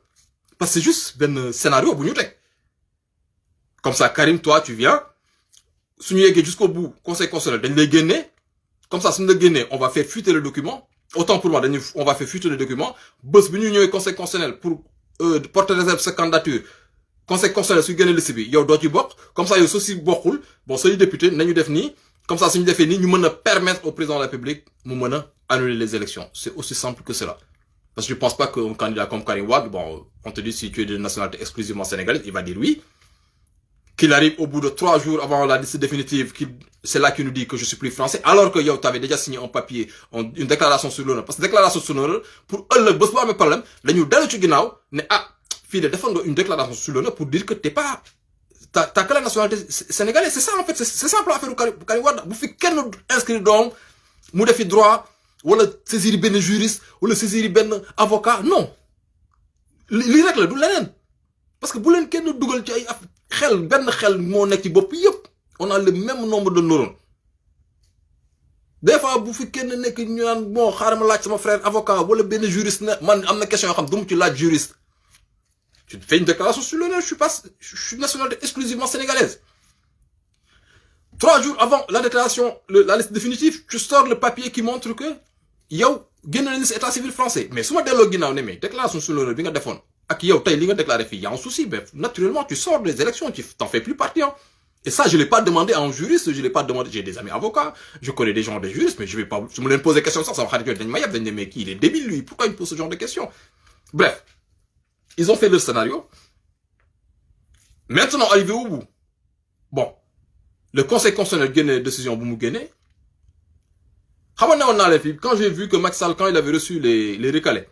Parce que c'est juste ben scénario bu ñu tek. Comme ça, Karim, toi, tu viens, si nous y jusqu'au bout, Conseil constitutionnel, dañ lay génné. Comme ça, si nous le génné, on va faire fuiter le document. Autant pour moi, on va faire fuiter le document. Bés bu ñu ñëwé Conseil constitutionnel pour porter réserve sa candidature. Conseil constitutionnel su génné liste bi, yow do ci bok. Comme ça, yow aussi bokul. Bon, soy député, nañu def ni. Comme ça, si nous défini, nous pouvons permettre au président de la République de annuler les élections. C'est aussi simple que cela. Parce que je pense pas qu'un candidat comme Karim Wade, bon, on te dit si tu es de nationalité exclusivement sénégalaise, il va dire oui. Qu'il arrive au bout de 3 jours avant la liste définitive, c'est là qu'il nous dit que je suis plus français, alors que yo, tu avais déjà signé un papier, une déclaration sur l'honneur. Parce que déclaration sur l'honneur, pour eux, le boss, mais problème, nous donne tu ginaaw, ne ah, fille de défendre une déclaration sur l'honneur pour dire que t'es pas, t'as que la nationalité sénégalaise. C'est ça, en fait, c'est simple à faire au Karim Wade. Vous faites qu'un inscrit donc, vous défi droit, ou le saisir ben juriste, ou le saisir ben avocat. Non. Les règles, d'où l'en. Parce que vous l'en qu'un dougal ci ay xel ben xel mo nek ci bop yépp on a le même nombre de neurones des fois bu fi kenn nek ñu nan bon xaaral ma laaj sama frère avocat wala ben juriste na man amna question yo xam dum ci laaj juriste tu fais une déclaration sur l'honneur je suis nationalité exclusivement sénégalaise 3 jours avant la déclaration la liste définitive tu sors le papier qui montre que yow génn nañu ci état civil français mais suma délo ginaaw né mais déclaration sur l'honneur bi nga défone ak yow tay li nga déclaré fi y a un souci mais naturellement tu sors des élections tu t'en fais plus partie hein. Et ça je l'ai pas demandé à un juriste, je l'ai pas demandé, j'ai des amis avocats, je connais des gens des juristes mais je vais pas je me les poser questions ça va xarit dañ ma yeb dañ mais qui il est débile lui pourquoi il pose ce genre de questions. Bref, ils ont fait leur scénario. Maintenant arrivé au bout. Bon, le conseil constitutionnel gagne décision bu mu gagné. Quand j'ai vu que Macky Sall quand il avait reçu les recalés.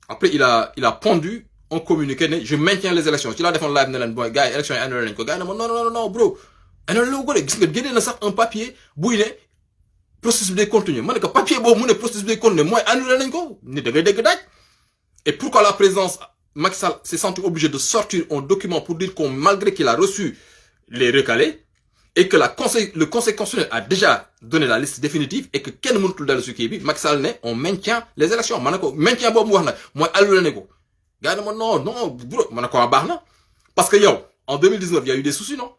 Après il a pondu on communiqué, je maintiens les élections. Tu l'as défendu live, ne boy, gars, élection annulée, gars, non, bro. Annulé, gars, un papier, bouillé, processus de contenu. Moi, le papier, bon, mon processus de contenu, moi, annulé, et pourquoi la présidence, Macky Sall s'est senti obligé de sortir un document pour dire qu'on, malgré qu'il a reçu les recalés, et que le conseil constitutionnel a déjà donné la liste définitive, et que quel monde tout dans le suki, Macky Sall, on maintient les élections. Maintient, bon, moi, annulé, gars, non, bro, parce que yo, en 2019, il y a eu des soucis, non?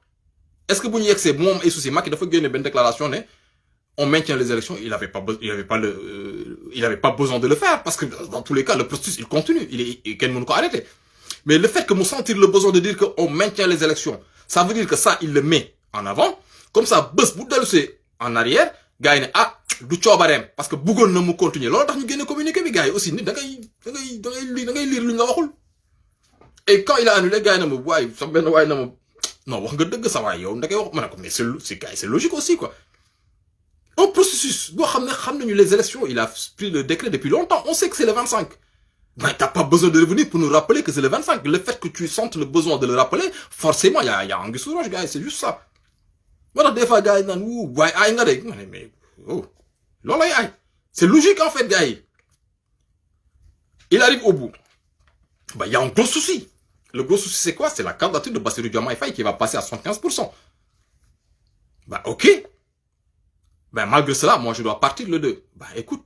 Est-ce que vous n'y c'est bon et soucis? Macky dafa gagner une déclaration, on maintient les élections, il avait pas besoin de le faire, parce que dans tous les cas, le processus, il continue, il peut arrêter. Mais le fait que nous sentir le besoin de dire qu'on maintient les élections, ça veut dire que ça, il le met en avant, comme ça, bus, bout en arrière, gars, ah, du coobareem parce que bëggoon na mu continuer loolu tax ñu génne communiqué bi gars yi aussi nit da ngay lire lu ñu la waxul. Et quand il a annulé gars yi na ma waay sa benn waay na ma non wax nga dëgg sa waay yow da ngay wax ma ne ko mais c'est logique aussi quoi. Un processus boo xam nañu les élections il a pris le décret depuis longtemps on sait que c'est le 25. Mais t'as pas besoin de revenir pour nous rappeler que c'est le 25. Le fait que tu sentes le besoin de le rappeler forcément il y a anguille sous roche gars yi c'est juste ça. Moo tax des fois gars yi naan waay ay nga de mais oh. C'est logique en fait, gars. Il arrive au bout. Bah, il y a un gros souci. Le gros souci, c'est quoi? C'est la candidature de Bassirou Diomaye Faye qui va passer à 75%. Bah, ok. Bah, malgré cela, moi, je dois partir le 2. Bah, écoute.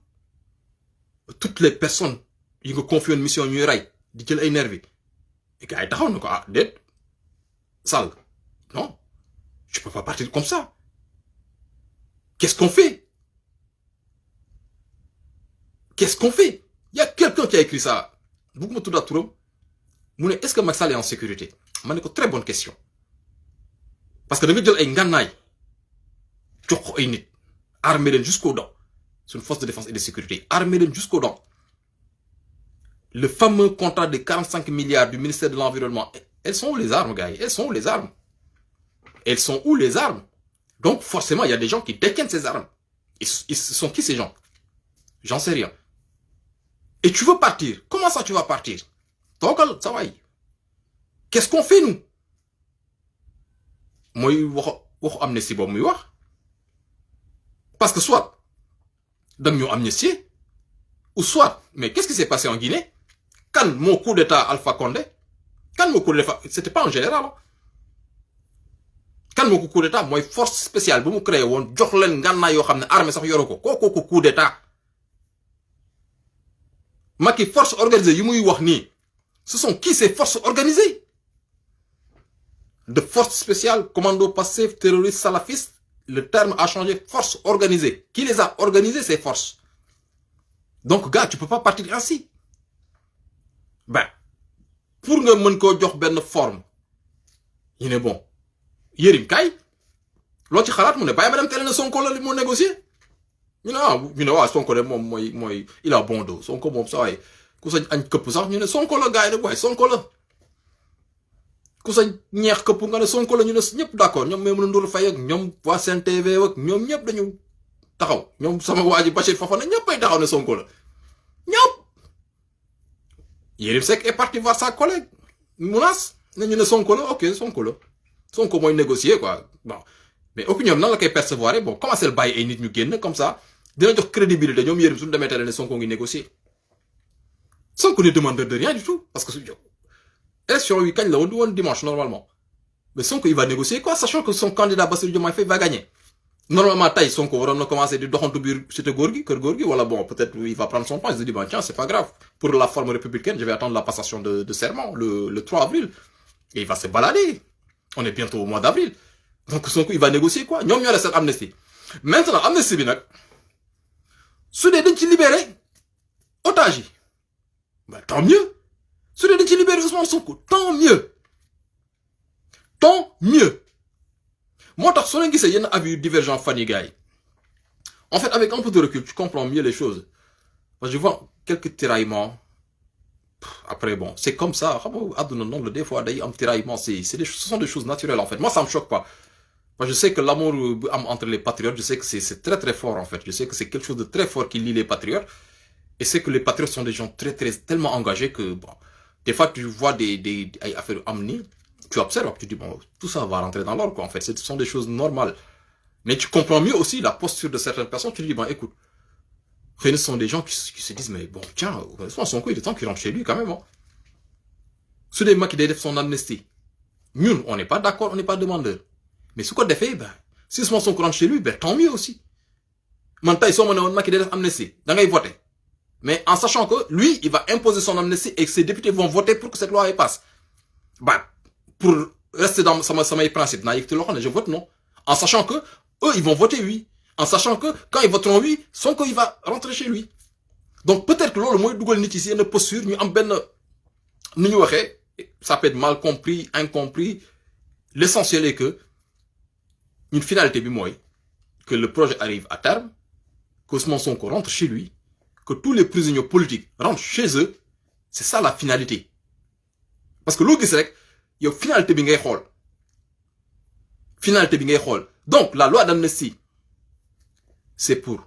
Toutes les personnes, ils me confient une mission Nuray, dit-il énervé. Et gars, ils t'ont ah, dead. Sale. Non. Je peux pas partir comme ça. Qu'est-ce qu'on fait? Qu'est-ce qu'on fait? Il y a quelqu'un qui a écrit ça. Est-ce que Macky Sall est en sécurité? Très bonne question. Parce que da nga jël ay ngànnaay jox ko ay nit armé leen jusqu'aux dents. C'est une force de défense et de sécurité. Armé leen jusqu'aux dents. Le fameux contrat de 45 milliards du ministère de l'Environnement. Elles sont où les armes, gars? Elles sont où les armes? Elles sont où les armes? Donc forcément, il y a des gens qui détiennent ces armes. Ils sont qui ces gens? J'en sais rien. Et tu veux partir? Comment ça tu vas partir? Donc, ça va. Qu'est-ce qu'on fait nous? Moi, je amnistie parce que soit, dans nous amnistier, ou soit, mais qu'est-ce qui s'est passé en Guinée? Quand mon coup d'état Alpha Condé, quand mon coup d'état, c'était pas en général, hein? Quand mon coup d'état, moi, force spéciale, vous me créez, on jox len ganna yo xamné armée sax yoroko, koko coup d'état. Macky force organisée yi muy wax ni, ce sont qui ces forces organisées? De forces spéciales, commando passif, terroristes, salafistes, le terme a changé, force organisée. Qui les a organisées, ces forces? Donc, gars, tu peux pas partir ainsi. Ben, pour nga mën ko jox ben forme, il est bon. Yérim kay, lo ci xalat mu ne baye madame télé na Sonko la li mo négocier. Ñu ne Sonko de mom moy il a bon dos. Sonko mom ça way ku sa añ këpp sax ñu ne Sonko la gars yi ne waaye Sonko la ku sa ñeex këpp nga ne Sonko la ñu ne ñëpp d'accord ñoom Maimouna Ndour Faye ak ñoom waa Sen TV ak ñoom ñëpp dañu taxaw ñoom sama waa ji Bachir Fofana ñëpp ay taxaw ne Sonko la ñëpp. Yérim Seck est parti voir sa collègue Mounas ne ñu ne Sonko la ok Sonko la Sonko mooy négocier quoi bon mais opinion nan la koy percevoir bon commencé le bàyyi ay nit ñu génn comme ça dina jox crédibilité ñoom Yérim suñu demee teel ne Sonko ngi négocier Sonko ne demande de rien du tout parce que su élection yi kañ la woon du woon dimanche normalement mais Sonko il va négocier quoi sachant que son candidat Bassirou Diomaye Faye va gagner normalement tey Sonko waroon na commencer di doxantu biir cité góor gi kër góor gi wala bon peut-être il va prendre son temps il se dit bon tiens c'est pas grave pour la forme républicaine je vais attendre la passation de serment le 3 avril et il va se balader on est bientôt au mois d'avril donc Sonko il va négocier quoi ñoom ñoo cette amnistie maintenant amnistie bi nag su dee dañ ci libérer otage yi bah tant mieux su dee dañ ci libérer Ousmane Sonko tant mieux moo tax soo leen gisee yenn avis divergents fan yi gars yi en fait avec un peu de recul tu comprends mieux les choses parce que je vois quelques tiraillements après bon c'est comme ça xam nga àdduna noonu la des fois day am tiraillement ce sont des choses naturelles en fait moi ça me choque pas parce que je sais que l'amour bu am entre les patriotes je sais que c'est très très fort en fait je sais que c'est quelque chose de très fort qui lie les patriotes et c'est que les patriotes sont des gens tellement engagés que bon des fois tu vois des ay affaires am ni tu observes tu dis bon tout ça va rentrer dans l'ordre quoi en fait ce sont des choses normales mais tu comprends mieux aussi la posture de certaines personnes tu dis bon écoute ce sont des gens qui se disent mais bon tiens Sonko il est temps qu'il rentre chez lui quand même hein. Su dee Macky day def son amnistie ñun on n'est pas d'accord on n'est pas demandeur mais su ko defee ben si Sonko rentre chez lui ben tant mieux aussi man tey soo ma ne woon Macky day def amnistie da ngay voter mais en sachant que lui il va imposer son amnistie et que ses députés vont voter pour que cette loi passe bah pour rester dans samay principe naa yëkkati loxo ne je vote non en sachant que eux ils vont voter oui en sachant que quand ils voteront oui Sonko il va rentrer chez lui donc peut-être que loolu mooy dugal nit ci yenn posture ñu am benn ni ñu waxee ça peut être mal compris incompris l'essentiel est que une finalité bi mooy que le projet arrive à terme que Ousmane Sonko rentre chez lui que tous les prisonniers politiques rentrent chez eux c'est ça la finalité parce que loo gis rek yow finalité bi ngay xool donc la loi d'amnistie c'est pour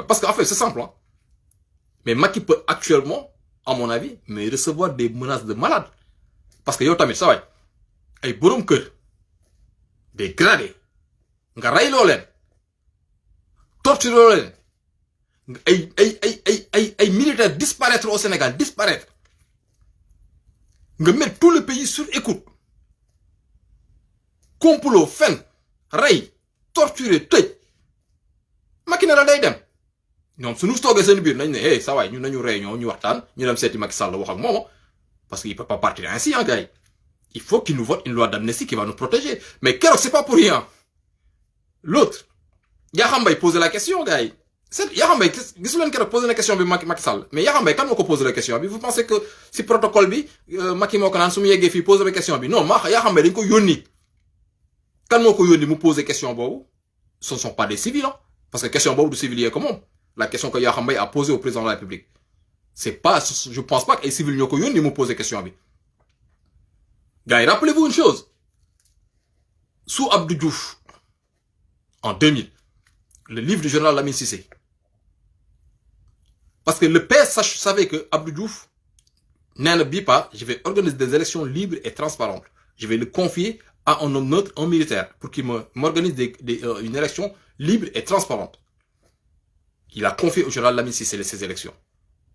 parce que en fait c'est simple hein mais Macky peut actuellement à mon avis mais recevoir des menaces de malade parce que yow tamit sa waay ay borom kër des gradés nga rey loo leen torturer loo leen ay militaires disparaître au Sénégal disparaître nga mettre tout le pays sur écoute complot fen rey torturer tëj Macky ne la day dem ñoom suñu toogee seen biir nañ ne hey sa waay ñun nañu réunion ñu waxtaan ñu dem seeti Macky Sall wax ak moom parce qu'il peut pas partir ainsi hein gars yi il faut qu'il nous vote une loi d'amnistie qui va nous protéger mais keroog c'est pas pour rien l'autre Yakham Mbaye poser la question gars yi c'est Yakham Mbaye gisu leen keroog poser la question bi Macky Sall mais Yakham Mbaye kan moo ko poser la question bi vous pensez que si protocole bi Macky moo ko naan su mu yeggee fii poser la question bi non Yakham Mbaye dañ ko yónni kan moo ko yónni mu poser question boobu ce ne sont pas des civils hein parce que question boobu du civil comme moom la question que Yakham Mbaye a posée au président de la République c'est pas je pense pas que ay civils ñoo ko yónni mu poser question bi gars yi rappelez-vous une chose sous Abdou Diouf en 2000 le livre du général Lamine Cissé parce que le PS savait que Abdou Diouf nee na bii pas je vais organiser des élections libres et transparentes je vais le confier à un homme neutre un militaire pour qu'il m'organise une élection libre et transparente il a confié au général Lamine Cissé ces élections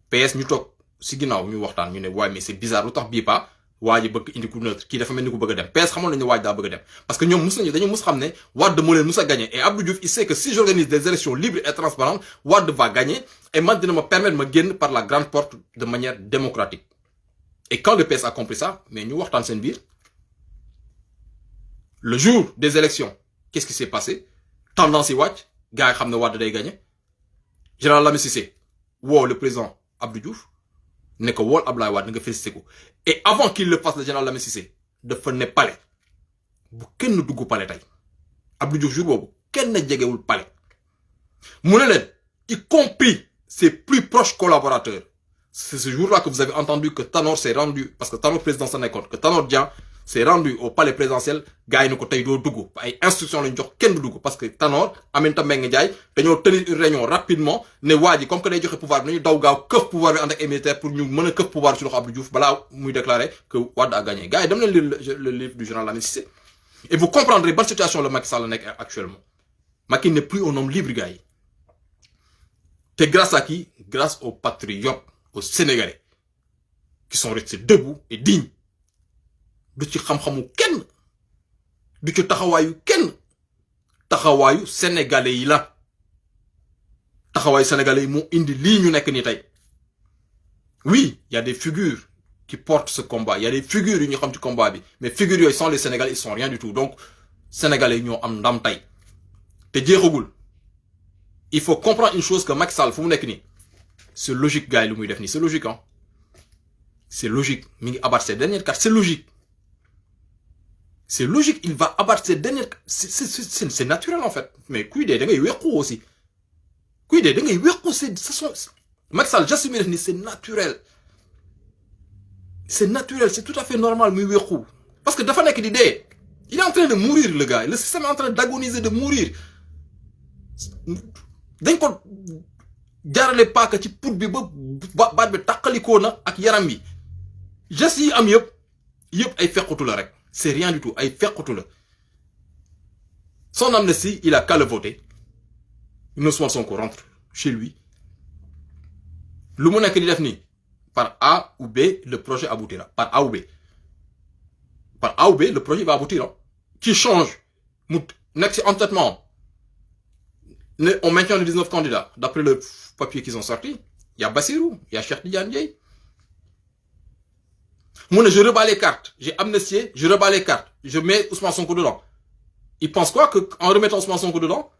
PS ñu toog si ginnaaw ñu waxtaan ñu ne waaye mais c'est bizarre lu tax bii pas waa ji bëgg indi ku neutre kii dafa mel ni ku bëgg a dem PS xamoon nañu ne waa ji daa bëgg a dem parce que ñoom dañu mus xam ne Wade moo leen mus a gagner et Abdou Diouf il sait que si j'organise des élections libres et transparentes Wade va gagner et man dina ma permettre ma génn par la grande porte de manière démocratique et quand le PS a compris ça mais ñu waxtaan seen biir le jour des élections qu'est-ce qui s'est passé tendance yi wàcc gars yi xam ne Wade day gagner général Lamine Cissé woo le président Abdou Diouf ne ko wool Abdoulaye Wade nga félicité ko et avant qu'il le fasse le général Lamine Cissé dafa ne palais bu kenn dugg palais tey Abdou Diouf jour boobu kenn jegewul palais mu ne leen y compris ses plus proches collaborateurs C'est ce jour-là que vous avez entendu que Tanor s'est rendu, parce que Tanor président s'en est compte, que Tanor Dia s'est rendu au palais présidentiel, gars yi ne ko tey doo dugg ay instruction lañ jox kenn du dugg parce que Tanor Aminata Mbengue Ndiaye dañoo tenir une réunion rapidement ne waa ji comme que day joxe pouvoir bi nañu daw gaaw këf pouvoir bi ànd ak ay militaire pour ñu mën a këf pouvoir ci loxo Abdou Diouf balaa muy déclarer que Wade a gagné. Gars yi dem leen lire le livre du général Lamine Cissé et vous comprendrez bonne situation le Macky Sall nekk actuellement. Macky n'est plus un homme libre, gars yi. Et grâce à qui? Grâce aux patriotes, aux Sénégalais, qui sont restés debout et dignes. Du ci xam-xamu kenn, du ci taxawaayu kenn, taxawaayu Sénégalais yi la. Taxawaayu Sénégalais yi moo indi lii ñu nekk ni tey. Oui, il y a des figures qui portent ce combat, il y a des figures yu ñu xam ci combat bi, mais figures yooyu sans les Sénégalais, ils sont rien du tout. Donc, Sénégalais yi ñoo am ndam tey. Te jeexagul. Il faut comprendre une chose que Macky Sall fu mu nekk nii c'est logique gars yi lu muy def nii c'est logique hein c'est logique mi ngi abattre ses dernières cartes c'est logique il va abattre ses dernières c'est naturel en fait mais kuy dee da ngay wequ aussi kuy dee da ngay wequ c'est Macky Sall j'assume def nii c'est naturel c'est tout à fait normal muy wequ parce que dafa nekk di dee il est en train de mourir le gars le système est en train d'agoniser de mourir dañ ko jaarale paaka ci put bi ba baat bi tàqalikoo na ak yaram bi gestes yi am yëpp ay fequtu la rek c'est rien du tout ay fequtu la son amnistie il a qu'à le voter Ousmane Sonko rentre chez lui lu mu nekk di def nii par A ou B le projet aboutira par A ou B le projet va aboutir qui change mu nekk ci entêtement on maintient les 19 candidats. D'après le papier qu'ils ont sorti, il y a Bassirou, il y a Cheikh Tidiane Dièye. Moi, je rebats les cartes. J'ai amnistié, je rebats les cartes. Je mets Ousmane Sonko dedans. Ils pensent quoi? Qu'en remettant Ousmane Sonko dedans,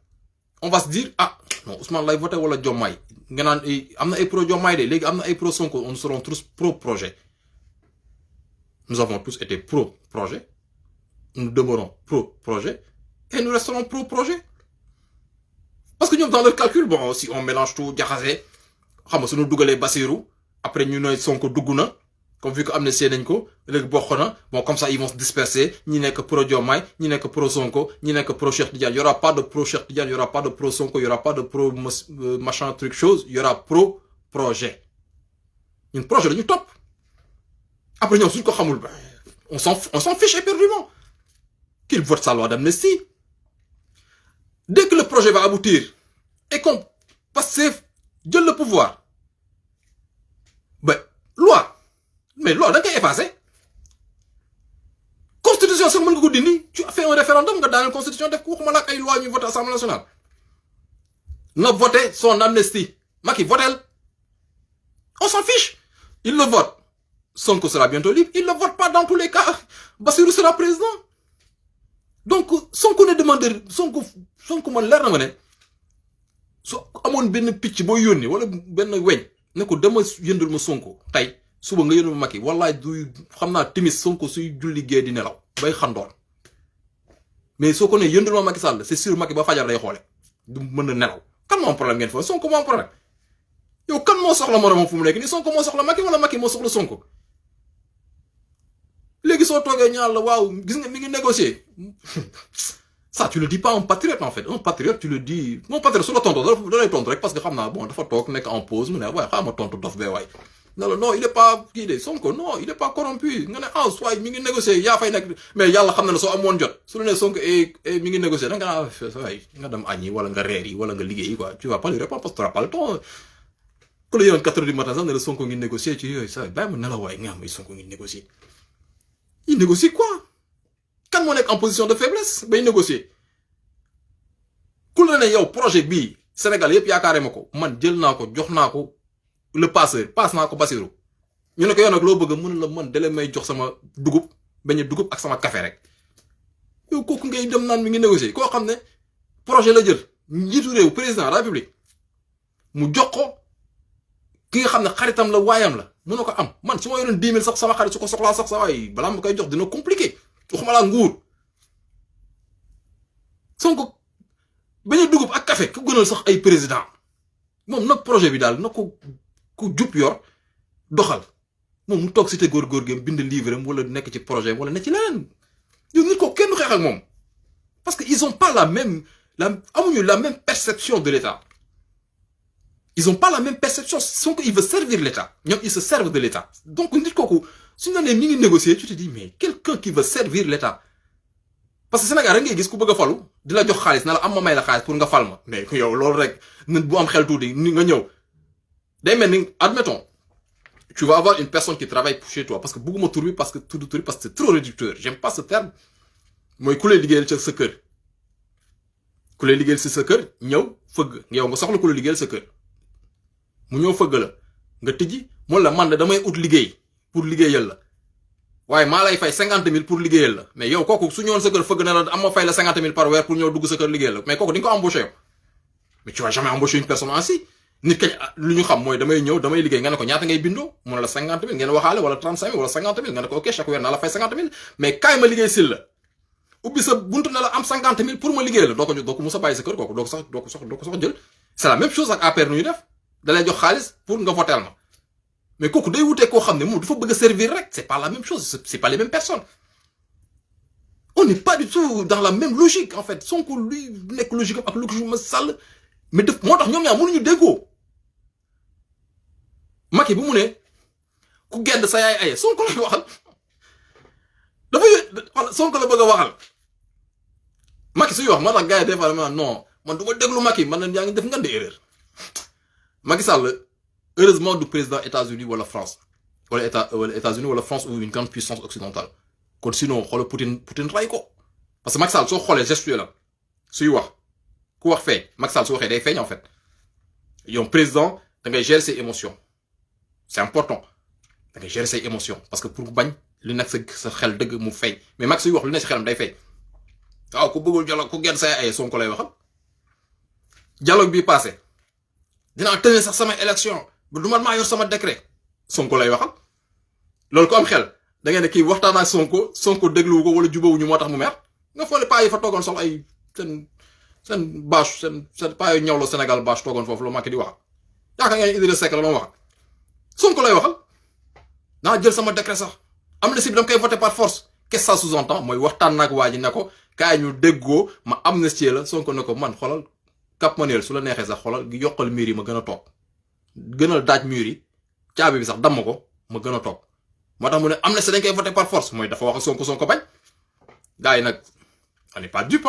on va se dire, ah, non, Ousmane l'a voté ou la Diomaye. Amna et pro Diomaye, les amna et pro Sonko, nous serons tous pro-projet. Nous avons tous été pro-projet. Nous demeurons pro-projet. Et nous resterons pro-projet. Parce que nous, dans leur calcul, bon, si on mélange tout, jaxase, xam nga suñu dugalee Bassirou, après ñu ne Sonko dugg na, comme vu que amnistie nañ ko, léegi bokk na, bon, comme ça, ils vont se disperser, ñi nekk pro Diomaye, ñi nekk pro Sonko, ñi nekk pro Cheikh Tidiane, il y aura pas de pro Cheikh Tidiane, il y aura pas de pro Sonko, il y aura pas de pro machin truc chose, il y aura pro projet. Une projet dañu top. Après ñoom suñ ko xamul, on s'en fiche éperdument. Qu'ils votent sa loi d'amnistie. Dès que le projet va aboutir et qu'on passe de le pouvoir, ben, loi. Mais loi, d'accord, effacé. Constitution, c'est comme tu as fait un référendum dans la constitution, tu as fait une loi, tu votes à l'Assemblée nationale. Nous avons voté son amnistie. Maki, vote elle. On s'en fiche. Il le vote. Sonko sera bientôt libre. Il ne le vote pas dans tous les cas. Bassirou sera président. Donc, Sonko ne demande, Sonko man leer na ma ne so amoon benn picc boo yónni wala benn weñ ne ko dama yëndul ma Sonko tey suba nga yëndul ma Macky wallaay du xam naa timis Sonko suy julli gee di nelaw bay xandoon mais soo ko ne yëndul ma Macky Sall c'est sûr Macky ba fajar lay xoole du mën a nelaw kan moo am problème ngeen fa Sonko moo am problème yow kan moo soxla moromam fu mu nekk ni Sonko moo soxla Macky wala Macky moo soxla Sonko léegi soo toogee ñaar la waaw gis nga mi ngi négocier ça tu le dis pas à un patriote en fait un patriote tu le dis mon patriote sur le tonton da lay tontu rek parce que xam naa bon dafa toog nekk en pause mu ne waaye xaaral ma tontu dof bee waay non il est pas kii de Sonko non il est pas corrompu nga ne ah soit mi ngi négocier yaa fay nekk mais yàlla xam na ne soo amoon jot su la ne Sonko mi ngi négocier da nga waay nga dem añi wala nga reer yi wala nga liggéey quoi tu vas pas lui répondre parce que tu n'auras pas le temps ku la yoon 4 heures du matin sax ne la Sonko ngi négocier ci yooyu ça bàyyi ma ne la waay nga am Sonko ngi négocier il négocie quoi kan moo nekk en position de faiblesse bay négocier ku la ne yow projet bii Sénégal yëpp yaakaare ma ko man jël naa ko jox naa ko le passeur passe naa ko Bassirou ñu ne ko yow nag loo bëgg mën la man dale may jox sama dugub bañ a dugub ak sama café rek yow kooku ngay dem naan mi ngi négocier koo xam ne projet la jël njiitu réew président de la République mu jox ko ki nga xam ne xaritam la waayam la mën na ko am man su ma yoroon 10 000 sax sama xarit su ko soxlaa sax sa waay balaa ma koy jox dina compliqué waxuma laa nguur Sonko bañ a dugub ak café ku gënal sax ay président moom nag projet bi daal na ko ku jub yor doxal moom mu toog cité góor-góor gi bind livre am wala nekk ci projet wala ne ci leneen yow nit ko kenn du xeex ak moom parce que ils ont pas amuñu la même perception de l'État. Ils ont pas la même perception. Sonko il veut servir l'État. Ils se servent de l'État. Donc nit kooku su ñu nee mi ngi négocier tu te dis mais quelqu'un qui veut servir l'État. Parce que Sénégal rek ngay gis ku bëgg a falu di la jox xaalis na la am ma may la xaalis pour nga fal ma mais yow loolu rek bu am xel tuuti ni nga ñëw day mel ni admettons tu vas avoir une personne qui travaille chez toi parce que bëgguma tur bi parce que c'est trop réducteur j'aime pas ce terme mooy ku lay liggéeyal ca sa kër ku lay liggéeyal si sa kër ñëw fëgg yow nga soxla ku lay liggéeyal sa kër mu ñëw fëgg la nga tijji moom la man de damay ut liggéey pour liggéeyal la waaye maa lay fay 50 000 pour liggéeyal la mais yow kooku su ñëwoon sa kër fëgg na la am ma fay la 50 000 par weer pour ñëw dugg sa kër liggéeyal la mais kooku di nga ko embauché yow mais tu vas jamais embaucher une personne ainsi nit kañ lu ñu xam mooy damay ñëw damay liggéey nga ne ko ñaata ngay bindoo mu ne la 50 000 ngeen waxaale wala 35 000 wala 50 000 nga ne ko ok chaque weer naa la fay 50 000 mais kaay ma liggéey sil la ubbi sa buntu na la am 50 000 pour ma liggéey la doo ko musa bàyyi sa kër kooku doo ko sax jël c'est la même chose ak APR nu ñu def da lay jox xaalis pour nga voter ma mais kooku day wutee koo xam ne moom dafa bëgg a servir rek c'est pas la même chose c'est pas les mêmes personnes on n'est pas du tout dans la même logique en fait Sonko luy nekk logique am ak logique ma Sall mais def moo tax ñoom ñaar mënuñu déggoo Macky bu mu ne ku gedd sa yaay aye Sonko la waxal dafa Sonko la bëgg a waxal Macky suy wax moo tax gars yi des fois non man du ma déglu Macky man yaa ngi def ngeen di erreur Macky Sall heureusement du président États-Unis wala France wala États-Unis wala France ou une grande puissance occidentale kon sinon xoolal Poutine ray ko parce que Macky Sall soo xoolee gestuelle la suy wax ku wax feeñ Macky Sall su waxee day feeñ en fait yow président da ngay gérer ses émotions c'est important da ngay gérer ses émotions parce que pour bañ li nekk sa xel dëgg mu feeñ mais Macky suy wax lu nekk sa xelam day feeñ waaw ku bëggul dialogue ku gën say ay Sonko lay waxal dialogue bi passé dinaa tënee sax sama élection ba du man maa yor sama décret Sonko lay waxal loolu ko am xel da ngeen ne kii waxtaan ak Sonko dégluwu ko wala jubawuñu moo tax mu mer nga foole paa yi fa toogoon sol ay seen bâche seen paa yi ñawlo Sénégal bâche toogoon foofu la Macky di wax yaakaar ngeen Idrissa Seck la doon wax Sonko lay waxal naa jël sama décret sax amnistie bi dama koy voter par force qu'est-ce que ça sous-entend mooy waxtaan nag waa ji ne ko kaay ñu déggoo ma amnistie la Sonko ne ko man xoolal Cap Manuel su la neexee sax xoolal gi yokkal mur yi ma gën a toog gënal daaj mur yi caabi bi sax damm ko ma gën a toog moo tax mu ne amnistie dañ koy voter par force mooy dafa wax Sonko bañ gars yi nag on n'est pas dupe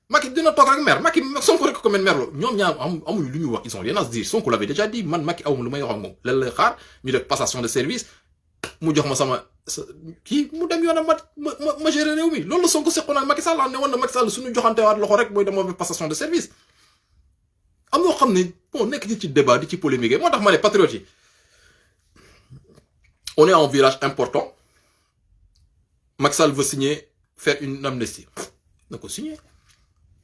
Macky dina toog rek mer Macky Sonko rek ko mel merlo ñoom ñaar amuñu lu ñuy wax ils ont rien à se dire Sonko l'avait déjà dit man Macky awma lu may wax ak moom lan la xaar ñu def passation de service mu jox ma sama kii mu dem yoonam ma gérer réew mi loolu la Sonko seqoon ak Macky Sall ne woon na Macky Sall suñu joxantewaat loxo rek mooy dama def passation de service am ñoo xam ne bon nekk ci débat di ci polémique moo tax ma ne patriote yi on est en virage important Macky Sall veut signer faire une amnistie na ko signer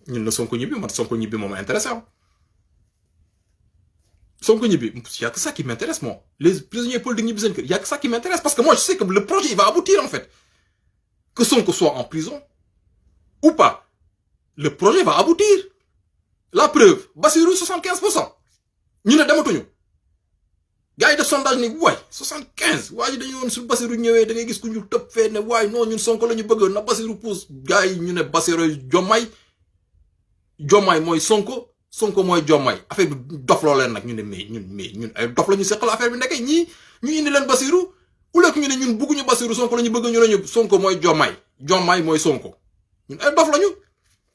ñun na Sonko ñibbi man Sonko ñibbi moom intéressé Sonko ñibbi y a que ça qui m'intéresse moi les prisonniers politiques ñibbi seen kër y a que ça qui m'intéresse parce que moi je sais que le projet il va aboutir en fait que Sonko soit en prison ou pas le projet va aboutir la preuve Bassirou 75% ñu ne dematuñu gars yi def sondage ni waay 75 waa ji dañu woon su Bassirou ñëwee da ngay gis ku ñu tëb fee ne waay non ñun Sonko la ñu bëgg na Bassirou pousse gars yi ñu ne Bassirou Diomaye mooy Sonko mooy Diomaye affaire bi dof loo leen nag ñu ne mais ñun ay dof la ñu seqal affaire bi nekkee ñii ñu indi leen Bassirou ou léegi ñu ne ñun bëgguñu Bassirou Sonko la ñu bëgg ñu ne ñu Sonko mooy Diomaye mooy Sonko ñun ay dof lañu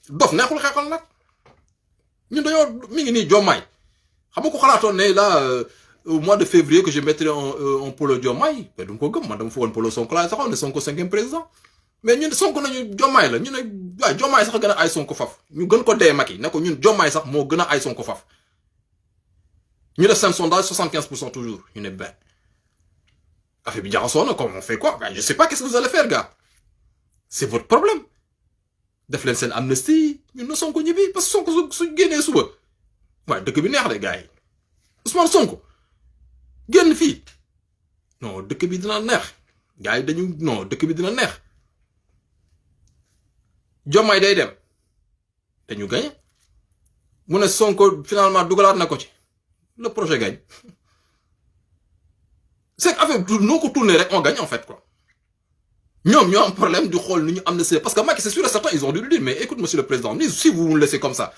dof neexul xeexal nag ñun dañoo mi ngi nii Diomaye xam nga ko xalaatoon ne là au mois de février que je mettrai un polo Diomaye mais du ko gëm man dama foogoon polo Sonko laay saxoon ne Sonko 5e président mais ñun Sonko nañu Diomaye la ñu ne waaye Diomaye sax gën a ay Sonko faf ñu gën ko dee Macky ne ko ñun Diomaye sax moo gën a ay Sonko faf ñu def seen sondage 75% toujours ñu ne ben affaire bi jaxasoo na comme on fait quoi ben je sais pas qu'est-ce que vous allez faire gars c'est votre problème def leen seen amnistie ñun na Sonko ñibbi parce que Sonko su génnee suba waaye dëkk bi neex de gars yi Ousmane Sonko génn fii non dëkk bi dina neex gars yi dañu non dëkk bi dina neex Diomaye day dem dañu gañ mu ne Sonko finalement dugalaat na ko ci le projet gagne affaire bi noo ko tourner rek on gagne en fait quoi. ñoom ñoo am problème du xool nu ñu amnistie parce que Macky c'est sûr et certain ils ont dû le dire mais écoute monsieur le président ni si vous nous laissez comme ça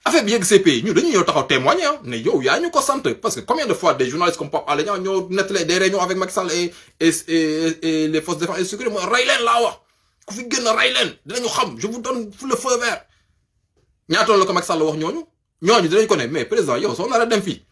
affaire bi yegg CPI ñu dañu ñëw taxaw témoigner ne yow yaa ñu ko sant parce que combien de fois des journalistes comme Pape Alé Niang ñoo nettali des réunions avec Macky Sall et les forces de défense et de sécurité mooy rey leen laa wax ku fi gën a rey leen dinañu xam je vous donne le feu vert ñaatoon la ko Macky Sall wax ñooñu dinañ ko ne mais président yow soo nar a dem fii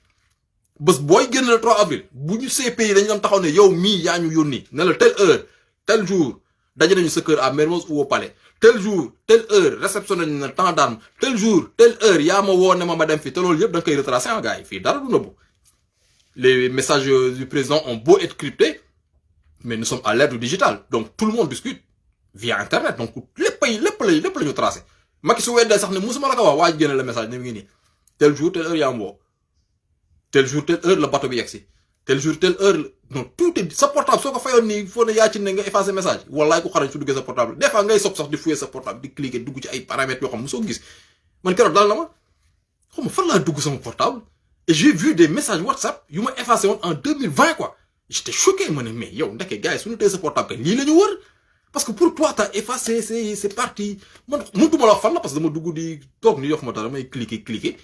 bés booy génn le 3 avril bu ñu CPI dañu doon taxaw ne yow mii yaa ñu yónni ne la telle heure tel jour daje nañu sa kër à Mermoz ou au palais tel jour telle heure réceptionné nañu na temps d'arme tel jour telle heure yaa ma woo ne ma dem fi te loolu yëpp da nga koy retracé en gars yi fii dara du nëbbu les messages du président ont beau être cryptés mais nous sommes à l'ère du digital donc tout le monde discute via internet donc lépp la ñu tracé Macky su weddee sax ne musuma la ko wax waa ji génne le message ne mu ngi nii tel jour telle heure yaa ma woo tel jour telle heure la bateau bi yegsi tel jour telle heure non tout est sa portable soo ko fayoon nii foo ne yaa ci ne nga effacer message wallaay ku xarañ su duggee sa portable des fois ngay sob sax di fouiller sa portable di cliquer dugg ci ay paramètres yoo xam mosoo gis man keroog daal la ma xaw ma fan laa dugg sama portable et j'ai vu des messages WhatsApp yu ma effacé woon en 2020 quoi j'étais choqué ma ne mais yow ndeke gars yi suñu tee sa portable kay lii la ñu wër parce que pour toi t'as effacé c'est parti man mënutuma la wax fan la parce que dama dugg di toog ni yof ma dara may cliquer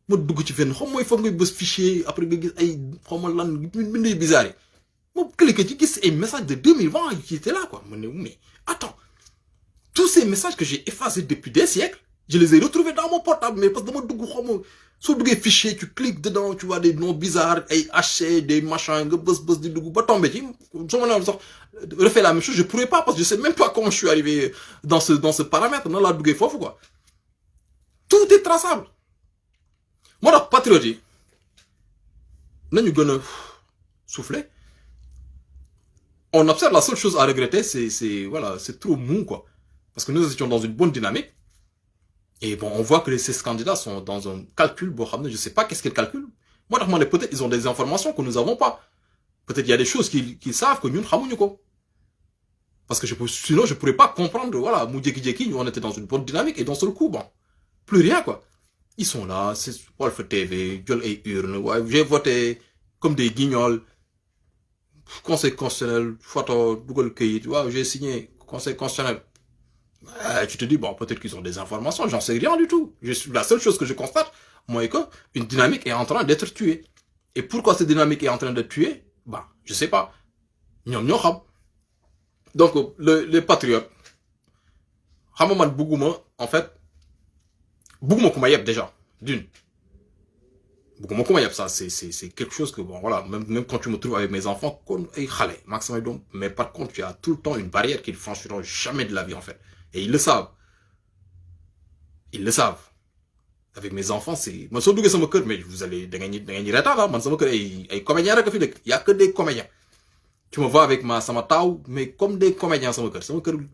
ma dugg ci fenn xam mooy foog ngay bës fichier après nga gis ay xaw ma lan bind yu bizarre yi ma cliqué ci gis ay messages de 2020 qui étaient là quoi ma ne mais attends tous ces messages que j'ai effacés depuis des siècles je les ai retrouvés dans mon portable mais parce que dama dugg xaw ma soo duggee fichier tu cliques dedans tu vois des noms bizarres ay haché des machins nga bës di dugg ba tombé ci soo ma nee sax refait la même chose je pourrais pas parce que je sais même pas comment je suis arrivé dans ce paramètre nan laa duggee foofu quoi tout est traçable. moo tax patriote yi nañu gën a souffler on observe la seule chose à regretter c'est trop mou quoi parce que nous étions dans une bonne dynamique et bon on voit que ces candidats sont dans un calcul boo xam ne je sais pas qu'est-ce qu'ils calculent moo tax ma ne peut-être ils ont des informations que nous avons pas peut-être il y a des choses qu'ils savent que ñun xamuñu ko parce que sinon je pourrais pas comprendre voilà mu jékki-jékki on était dans une bonne dynamique et d'un seul coup bon plus rien quoi. Ils sont là, c'est Walf TV, jël ay urne, ouais, j'ai voté comme des guignols. Conseil constitutionnel, photo, Google Kayit, ouais, j'ai signé Conseil constitutionnel. Tu te dis, bon, peut-être qu'ils ont des informations, j'en sais rien du tout. La seule chose que je constate, moi, c'est qu'une dynamique est en train d'être tuée. Et pourquoi cette dynamique est en train d'être tuée? Bah, je sais pas. Ñoo xam. Donc, les patriotes, xam nga man bugguma, en fait, bugguma ku ma yeb déjà d'une bugguma ku ma yeb ça c'est quelque chose que bon voilà même quand tu me trouves avec mes enfants kon ay xale maag samay doom mais par contre tu as tout le temps une barrière qu'ils franchiront jamais de la vie en fait et ils le savent avec mes enfants c'est man soo duggee sama kër mais vous allez da ngeen ñi reetaan man sama kër ay comédiens rek a fi dëkk y a que des comédiens tu me vois avec sama taaw mais comme des comédiens sama kër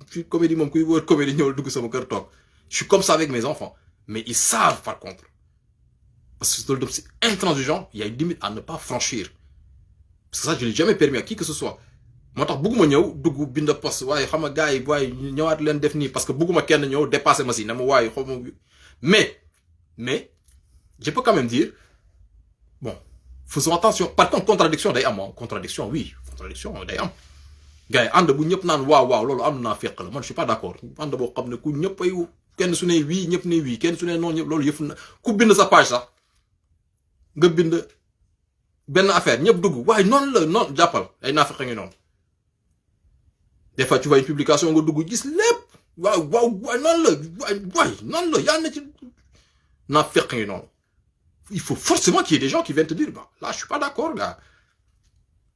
fi comédie moom kuy wër comédie ñëwal dugg sama kër toog je suis comme ça avec mes enfants. Mais ils savent par contre. Parce que c'est intransigeant, il y a une limite à ne pas franchir. Parce que ça, je ne l'ai jamais permis à qui que ce soit. Moi, je suis venu à bind poste, ouais, xam nga gars yi, ouais, ñëwaat leen def nii parce que bëgguma kenn ñëw dépasser ma si, na ma waaye xaw mais, je peux quand même dire, bon, faisons attention. Par contre, contradiction day am, contradiction, oui, contradiction day am. Gars yi, ànd bu ñëpp naan waaw, loolu ànd naa fekk la, man je suis pas d'accord. Ànd boo xam ne ku ñëpp ay kenn su ne wii ñëpp ne wii kenn su ne non ñëpp loolu yëpp na ku bind sa page sax nga bind benn affaire ñëpp dugg waaye noonu jàppal ay naafeq ngi noonu des fois tu vois une publication nga dugg gis lépp waaw noonu la yaa na ci naafeq ngi noonu il faut forcément qu'il y ait des gens qui viennent te dire bah là je suis pas d'accord gars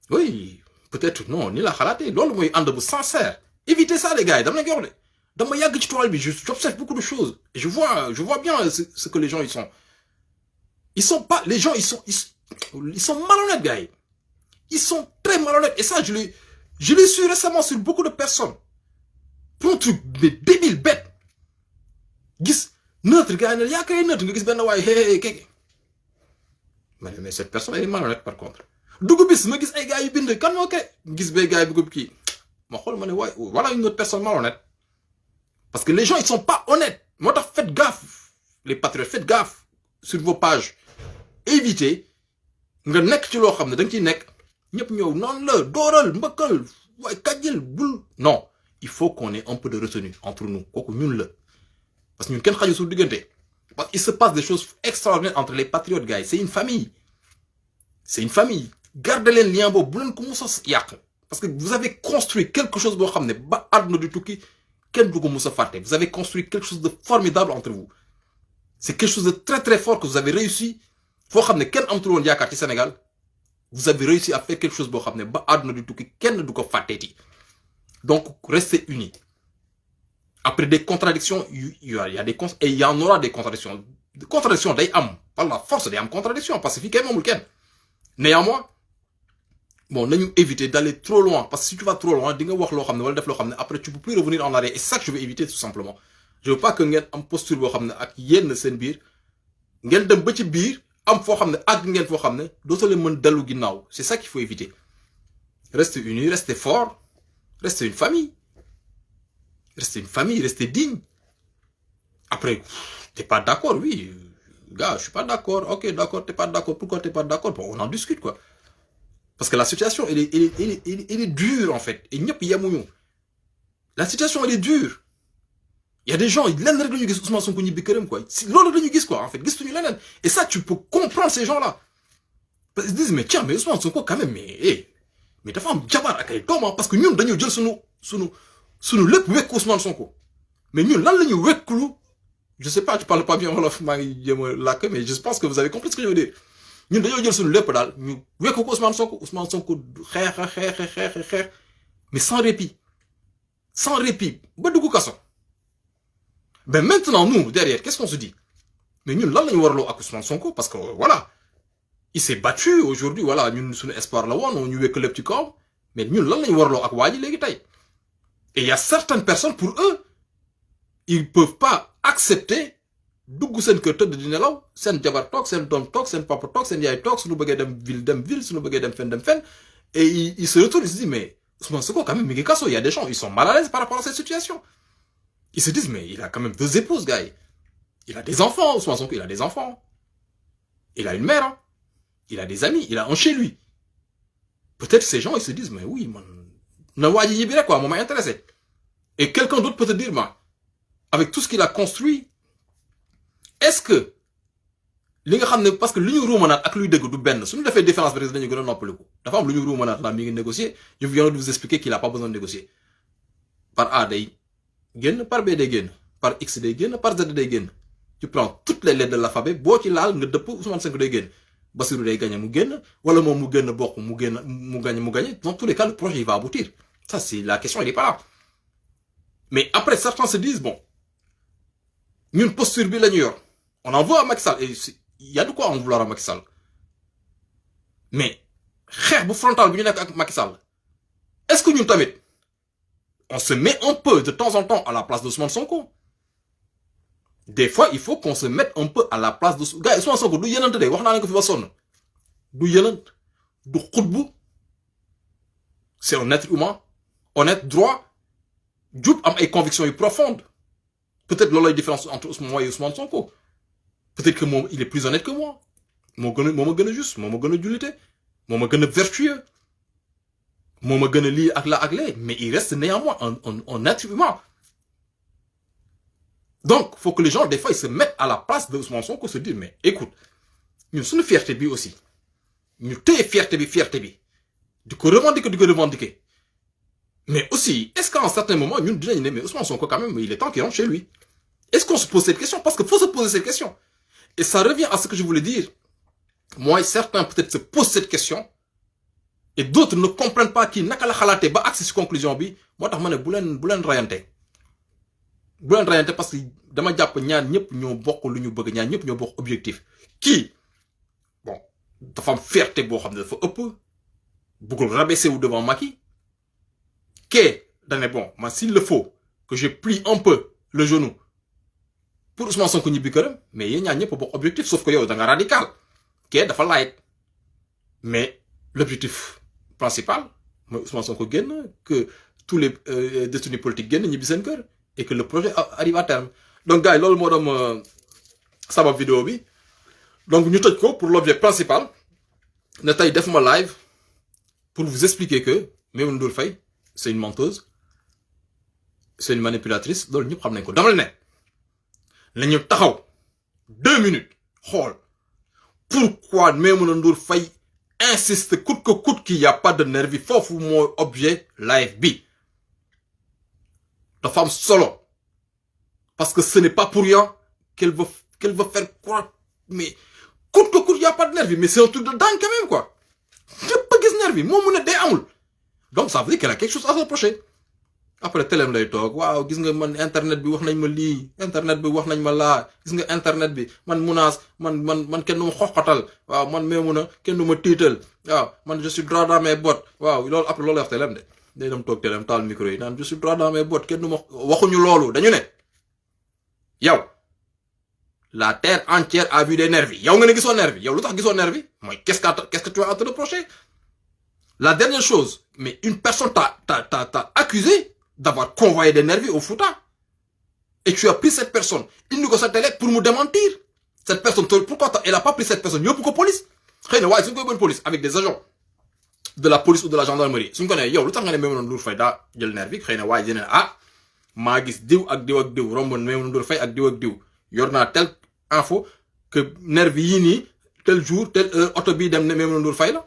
oui peut-être non ni la xalaatee loolu mooy ànd bu sincère évitez ça les gars yi dama la wax de dama yàgg ci toile bi j'observe beaucoup de choses et je vois bien ce que les gens ils sont pas les gens ils sont malhonnêtes gars ils sont très malhonnêtes et ça je l'ai su récemment sur beaucoup de personnes pour un truc mais débile bête gis neutre gars yi ne yaa koy neutre nga gis benn waay keke mais cette personne elle est malhonnête par contre dugub bis ma gis ay gars yu bind kan moo kay gis bay gars yi bëgg kii ma xool ma ne waay voilà une autre personne malhonnête. Parce que les gens, ils sont pas honnêtes. Moi, faites gaffe. Les patriotes, faites gaffe sur vos pages. Évitez. Nga nek ci lo xamne dang ci nek ñëpp ñëw non la dooral mbëkkal waaye kàjjil bul non il faut qu'on ait un peu de retenue entre nous kooku ñun la parce que ñun kenn xaju su diggante parce qu'il se passe des choses extraordinaires entre les patriotes gars yi c'est une famille gardez leen lien boobu bu leen ko mos a yàq parce que vous avez construit quelque chose boo xam ne ba àdduna di tukki kenn du ko mos a fàtte vous avez construit quelque chose de formidable entre vous c'est quelque chose de très très fort que vous avez réussi foo xam ne kenn amatul woon yaakaar ci Sénégal vous avez réussi à faire quelque chose boo xam ne ba àdduna di tukki kenn du ko fàtteeti donc restez unis après des contradictions il y a des et il y en aura des contradictions day am par la force day am contradiction parce que fii kenn moomul kenn néanmoins bon nañu éviter d'aller trop loin parce que si tu vas trop loin di nga wax loo xam ne wala def loo xam ne après tu peux plus revenir en arrière et c'est ça que je veux éviter tout simplement je veux pas que ngeen am posture boo xam ne ak yenn seen biir ngeen dem ba ci biir am foo xam ne àgg ngeen foo xam ne dootoo leen mën dellu ginnaaw c'est ça qu'il faut éviter restez unis restez forts restez une famille restez digne après t'es pas d'accord oui gars je suis pas d'accord ok d'accord t'es pas d'accord pourquoi t'es pas d'accord bon on en discute quoi parce que la situation elle est dure en fait et ñëpp yemuñu la situation elle est dure il y a des gens lenn rek lañu gis Ousmane Sonko ñibbi këram quoi si loolu lañu gis quoi en fait gisuñu leneen et ça tu peux comprendre ces gens là parce qu'ils disent mais tiens mais Ousmane Sonko quand même mais dafa am jabar ak ay doomam parce que ñun dañoo jël sunu lépp wekk Ousmane Sonko mais ñun lan la ñu wekklu je sais pas tu parles pas bien wolof maa ngi jéem a làkk mais je pense que vous avez compris ce que je veux dire ñun dañoo jël sunu lépp daal ñu wekk ko Ousmane Sonko xeex mais sans répit ba dugg kaso mais maintenant nous derrière qu'est-ce qu'on se dit mais ñun lan la ñu waraloo ak Ousmane Sonko parce que voilà il s'est battu aujourd'hui voilà ñun suñu espoir la woon ñu wekk lépp ci kaw mais ñun lan la ñu waraloo ak waa ji léegi tey et il y a certaines personnes pour eux ils peuvent pas accepter dugg seen kër tëdd di nelaw seen jabar toog seen doom toog seen papa toog seen yaay toog suñu bëggee dem ville suñu bëggee dem fenn et ils se retournent ils se disent mais Ousmane Sonko quand même mi ngi kaso il y a des gens ils sont mal à l'aise par rapport à cette situation ils se disent mais il a quand même 2 épouses gars il a des enfants Ousmane Sonko il a des enfants il a une mère hein. Il a des amis il a un chez lui peut-être ces gens ils se disent mais oui man na waa ji ñibbi rek quoi moo ma intéressé et quelqu'un d'autre peut te dire ma avec tout ce qu'il a construit est-ce que li nga xam ne parce que lu ñu ruumanaat ak luy dëgg du benn suñu defee différence bi dañu gën a noppaliku dafa am lu ñu ruumanaat la mi ngi négocier je viens de vous expliquer qu'il a pas besoin de négocier par A day génn par B day génn par X day génn par Z day génn tu prends toutes les lettres de l'alphabet boo ci laal nga dëpp Ousmane Sonko day génn Bassirou day gagné mu génn wala moom mu génn bokk mu gagné dans tous les cas le projet il va aboutir ça c'est la question elle est pas là mais après certains se disent bon ñun posture bi la ñu yor on en veut à Macky Sall et il y a de quoi en vouloir à Macky Sall mais xeex bu frontal bi ñu nekk ak Macky Sall est-ce que ñun tamit on se met un peu de temps en temps à la place d'Ousmane Sonko des fois il faut qu'on se mette un peu à la place de gars Ousmane Sonko du yenant de wax naa leen ko fi ba sonn du yenant du xutbu c'est un être humain honnête droit jub am ay convictions yu profondes peut-être loolu lay différence entre moi et Ousmane Sonko peut-être que moom il est plus honnête que moi moo ma gën a juste moo ma gën a jullite moo ma gën a vertueux moo ma gën a lii ak la ak lee mais il reste néanmoins un être humain donc faut que les gens des fois ils se mettent à la place de Ousmane Sonko se dire mais écoute ñun suñu fierté bi aussi ñu téye fierté bi di ko revendiquer mais aussi est-ce qu'à un certain moment ñun dinañ ne mais Ousmane Sonko quand même il est temps qu'il rentre chez lui est-ce qu'on se pose cette question parce que faut se poser cette question et ça revient à ce que je voulais dire moi certains peut-être se posent cette question et d'autres ne comprennent pas kii naka la xalaatee ba agsi ci conclusion bi moo tax ma ne bu leen rayante parce que dama jàpp ñaar ñëpp ñoo bokk lu ñu bëgg ñaar ñëpp ñoo bokk objectif kii bon dafa am fierté boo xam ne dafa ëpp bëggul rabaisser wu devant Macky kee dane bon man s'il le faut que je plie un peu le genou pour Ousmane Sonko ñibbi këram mais yéen ñaar ñëpp bokk objectif sauf que yow da nga radical kee dafa light mais l'objectif principal mooy Ousmane Sonko génn que tous les détenus politiques génn ñibbi seen kër et que le projet arrive à terme donc gars yi loolu moo doon sabab vidéo bi donc ñu tëj ko pour l'objet principal ne tey def ma live pour vous expliquer que Maïmouna Ndour Faye c'est une menteuse, c'est une manipulatrice loolu ñëpp xam nañ ko. dama la ne lañu taxaw 2 minutes xool pourquoi Maïmouna Ndour Faye insiste coûte que coûte qu'il y a pas de nervi foofu mooy objet live bi dafa am solo parce que ce n'est pas pour rien qu'elle veut faire croire mais coûte que coûte il y a pas de nervi mais c'est un truc de dingue quand même quoi ñëpp a gis nervi moo mun a dee amul donc ça veut dire qu'elle a quelque chose à se reprocher. Après télém lay toog waaw gis nga man internet bi wax nañ ma lii internet bi wax nañ ma laa gis nga internet bi man munaas man kenn du ma xoxatal waaw man Maïmouna kenn du ma tiital waaw man je suis droit dans mes bottes waaw loolu après loolu wax télém de day dem toog télém taal micro yi naan je suis droit dans mes bottes kenn du ma waxuñu loolu dañu ne yow la terre entière a vu des nervis yow nga ne gisoo nervi yow lu tax gisoo nervi mooy qu'est-ce que tu as à te reprocher. La dernière chose mais une personne t'a accusé d'avoir convoyé des nervis au Fouta. Et tu as pris cette personne, il nous sa télé pour nous démentir. Cette personne, pourquoi elle a pas pris cette personne? Yo, pourquoi police? C'est une bonne police, avec des agents de la police ou de la gendarmerie. Si vous connaissez, yo, le temps qu'on est Maïmouna Ndour Faye da jël nervi, maa gis diw ak diw ak diw romboon Maïmouna Ndour Faye ak diw yor naa tel info que nervi yii nii tel jour tel auto bii dem ne Maïmouna Ndour Faye la.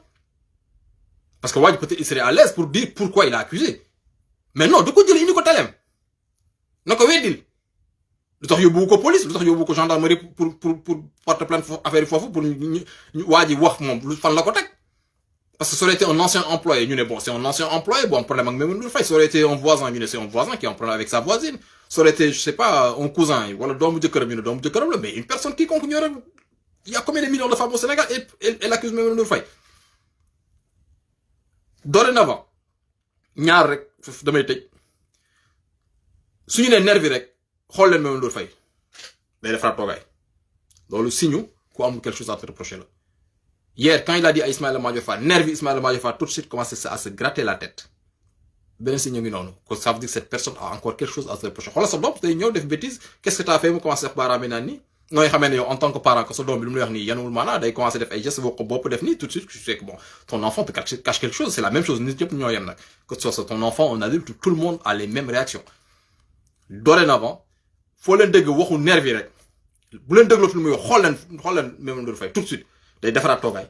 Parce que peut-être il serait à l'aise pour dire pourquoi il a accusé. Mais non, de quoi dire, il n'y a pas de problème. Donc, oui, dit. Le temps, il y a beaucoup de police, le temps, il y a beaucoup de gendarmerie pour porter plainte affaire pour wadi wax mom lu fan la ko tek parce que ça aurait été un ancien employé ñu né bon c'est un ancien employé bon problème ak Maïmouna Ndour Faye ça aurait été un voisin ñu né c'est un voisin qui est en problème avec sa voisine ça aurait été je sais pas un cousin wala doomu jëkkëram ñu né doomu jëkkëram la mais une personne quiconque ñu rek il y a combien de millions de femmes au Sénégal et elle accuse Maïmouna Ndour Faye dorénavant ñaar rek damay tëj suñu né nervi rek xol leen Maïmouna Ndour Faye day defaraat toogaay loolu signe ku am quelque chose à te reprocher là. Hier quand il a dit à Ismaïla Madior Fall nervi Ismaïla Madior Fall tout de suite commencé à se gratter la tête beneen signe ngi noonu que ça veut dire que cette personne a encore quelque chose à se reprocher xoolal sa doom day ñëw def bêtise qu'est-ce que t'as fait mu commencé def baaraam naan ni nooy xamee ne yow en tant que parent que sa doom bi lu mu lay wax nii yanuwul maanaa day commencé def ay gestes boo ko bopp def nii tout de suite tu sais que bon ton enfant te cache quelque chose c'est la même chose nit ñëpp ñoo yem nag que ce soit ton enfant un adulte tout le monde a les mêmes réactions dorénavant foo leen dégg waxu nervi rek bu leen dégloo fi muy xool leen Maïmouna Ndour Faye tout de suite day defaraat toogaay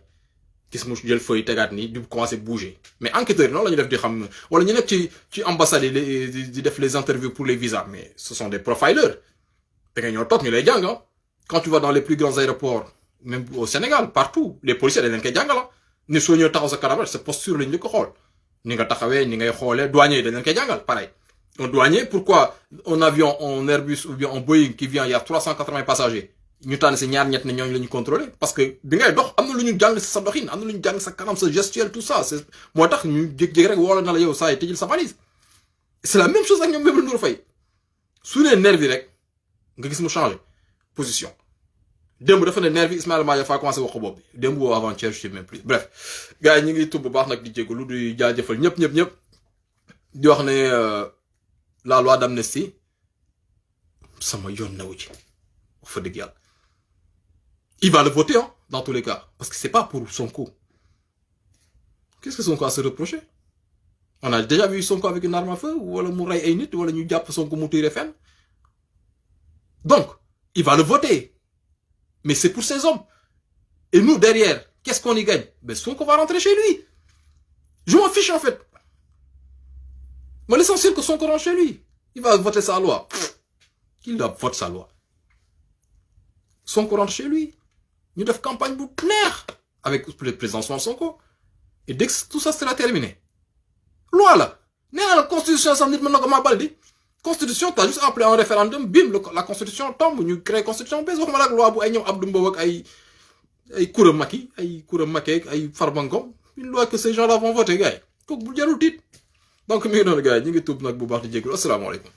gis mu jël feuille tegaat nii di commencer bouger mais enquêteurs yi noonu la ñu def di xam wala ñu nekk ci ambassade yi di def les interviews pour les visas mais ce sont des profilers da nga ñoo toog ñu lay jàng quand tu vas dans les plus grands aéroports même au Sénégal partout les policiers dañ leen koy jàngala ni soo ñëw taxaw sa kanam sa posture lañ ñu ko xool ni nga taxawee ni ngay xoolee douanier dañ leen koy jàngal pareil un douanier pourquoi un avion en Airbus ou bien en Boeing qui vient il y a 380 passagers ñu tànn si ñaar ñett ne ñooñu la ñu contrôler parce que bi ngay dox am na lu ñu jàng sa doxin am na lu ñu jàng sa kanam sa gestuelle tout ça c'est moo tax ñu jékki-jékki rek woola na la yow saa yi tëjil sa valise c'est la même chose ak ñoom Maïmouna Ndour Faye su nee nervi rek nga gis mu changer position démb dafa ne nervi Ismaïla Madior Fall commencé wax ko bopp bi démb boobu avant-hier je sais même plus bref gars yi ñu ngi tub bu baax nag di jégalu di jaajëfal ñëpp di wax ne la loi d'amnistie sama yoon newu ci wax fa dëgg yàlla il va le voter hein, dans tous les cas parce que c'est pas pour Sonko. Qu'est-ce que Sonko a à se reprocher? On a déjà vu Sonko avec une arme à feu wala mu rey ay nit wala ñu jàpp Sonko mu tiré fenn donc il va le voter mais c'est pour ces hommes et nous derrière qu'est-ce qu'on y gagne? Ben Sonko va rentrer chez lui je m'en fiche en fait mais l'essentiel que Sonko rentre chez lui il va voter sa loi il doit voter sa loi Sonko rentre chez lui ñu def campagne bu neex avec le président Sonko et dès que tout ça sera terminé loi la nee na la constitution sax nit mën na ko mabal di constitution t'as juste appelé un référendum bim la constitution tombe ñu créé constitution bees waxuma la ak loi bu ay ñoom Abdou Mbow ak ay Koura Macky ak ay Farba Ngom une loi que ces gens là vont voter gars yi kooku bu jarul tiit donc mi ngi noonu gars yi ñu ngi tuub nag bu baax di jégalu asalaamaaleykum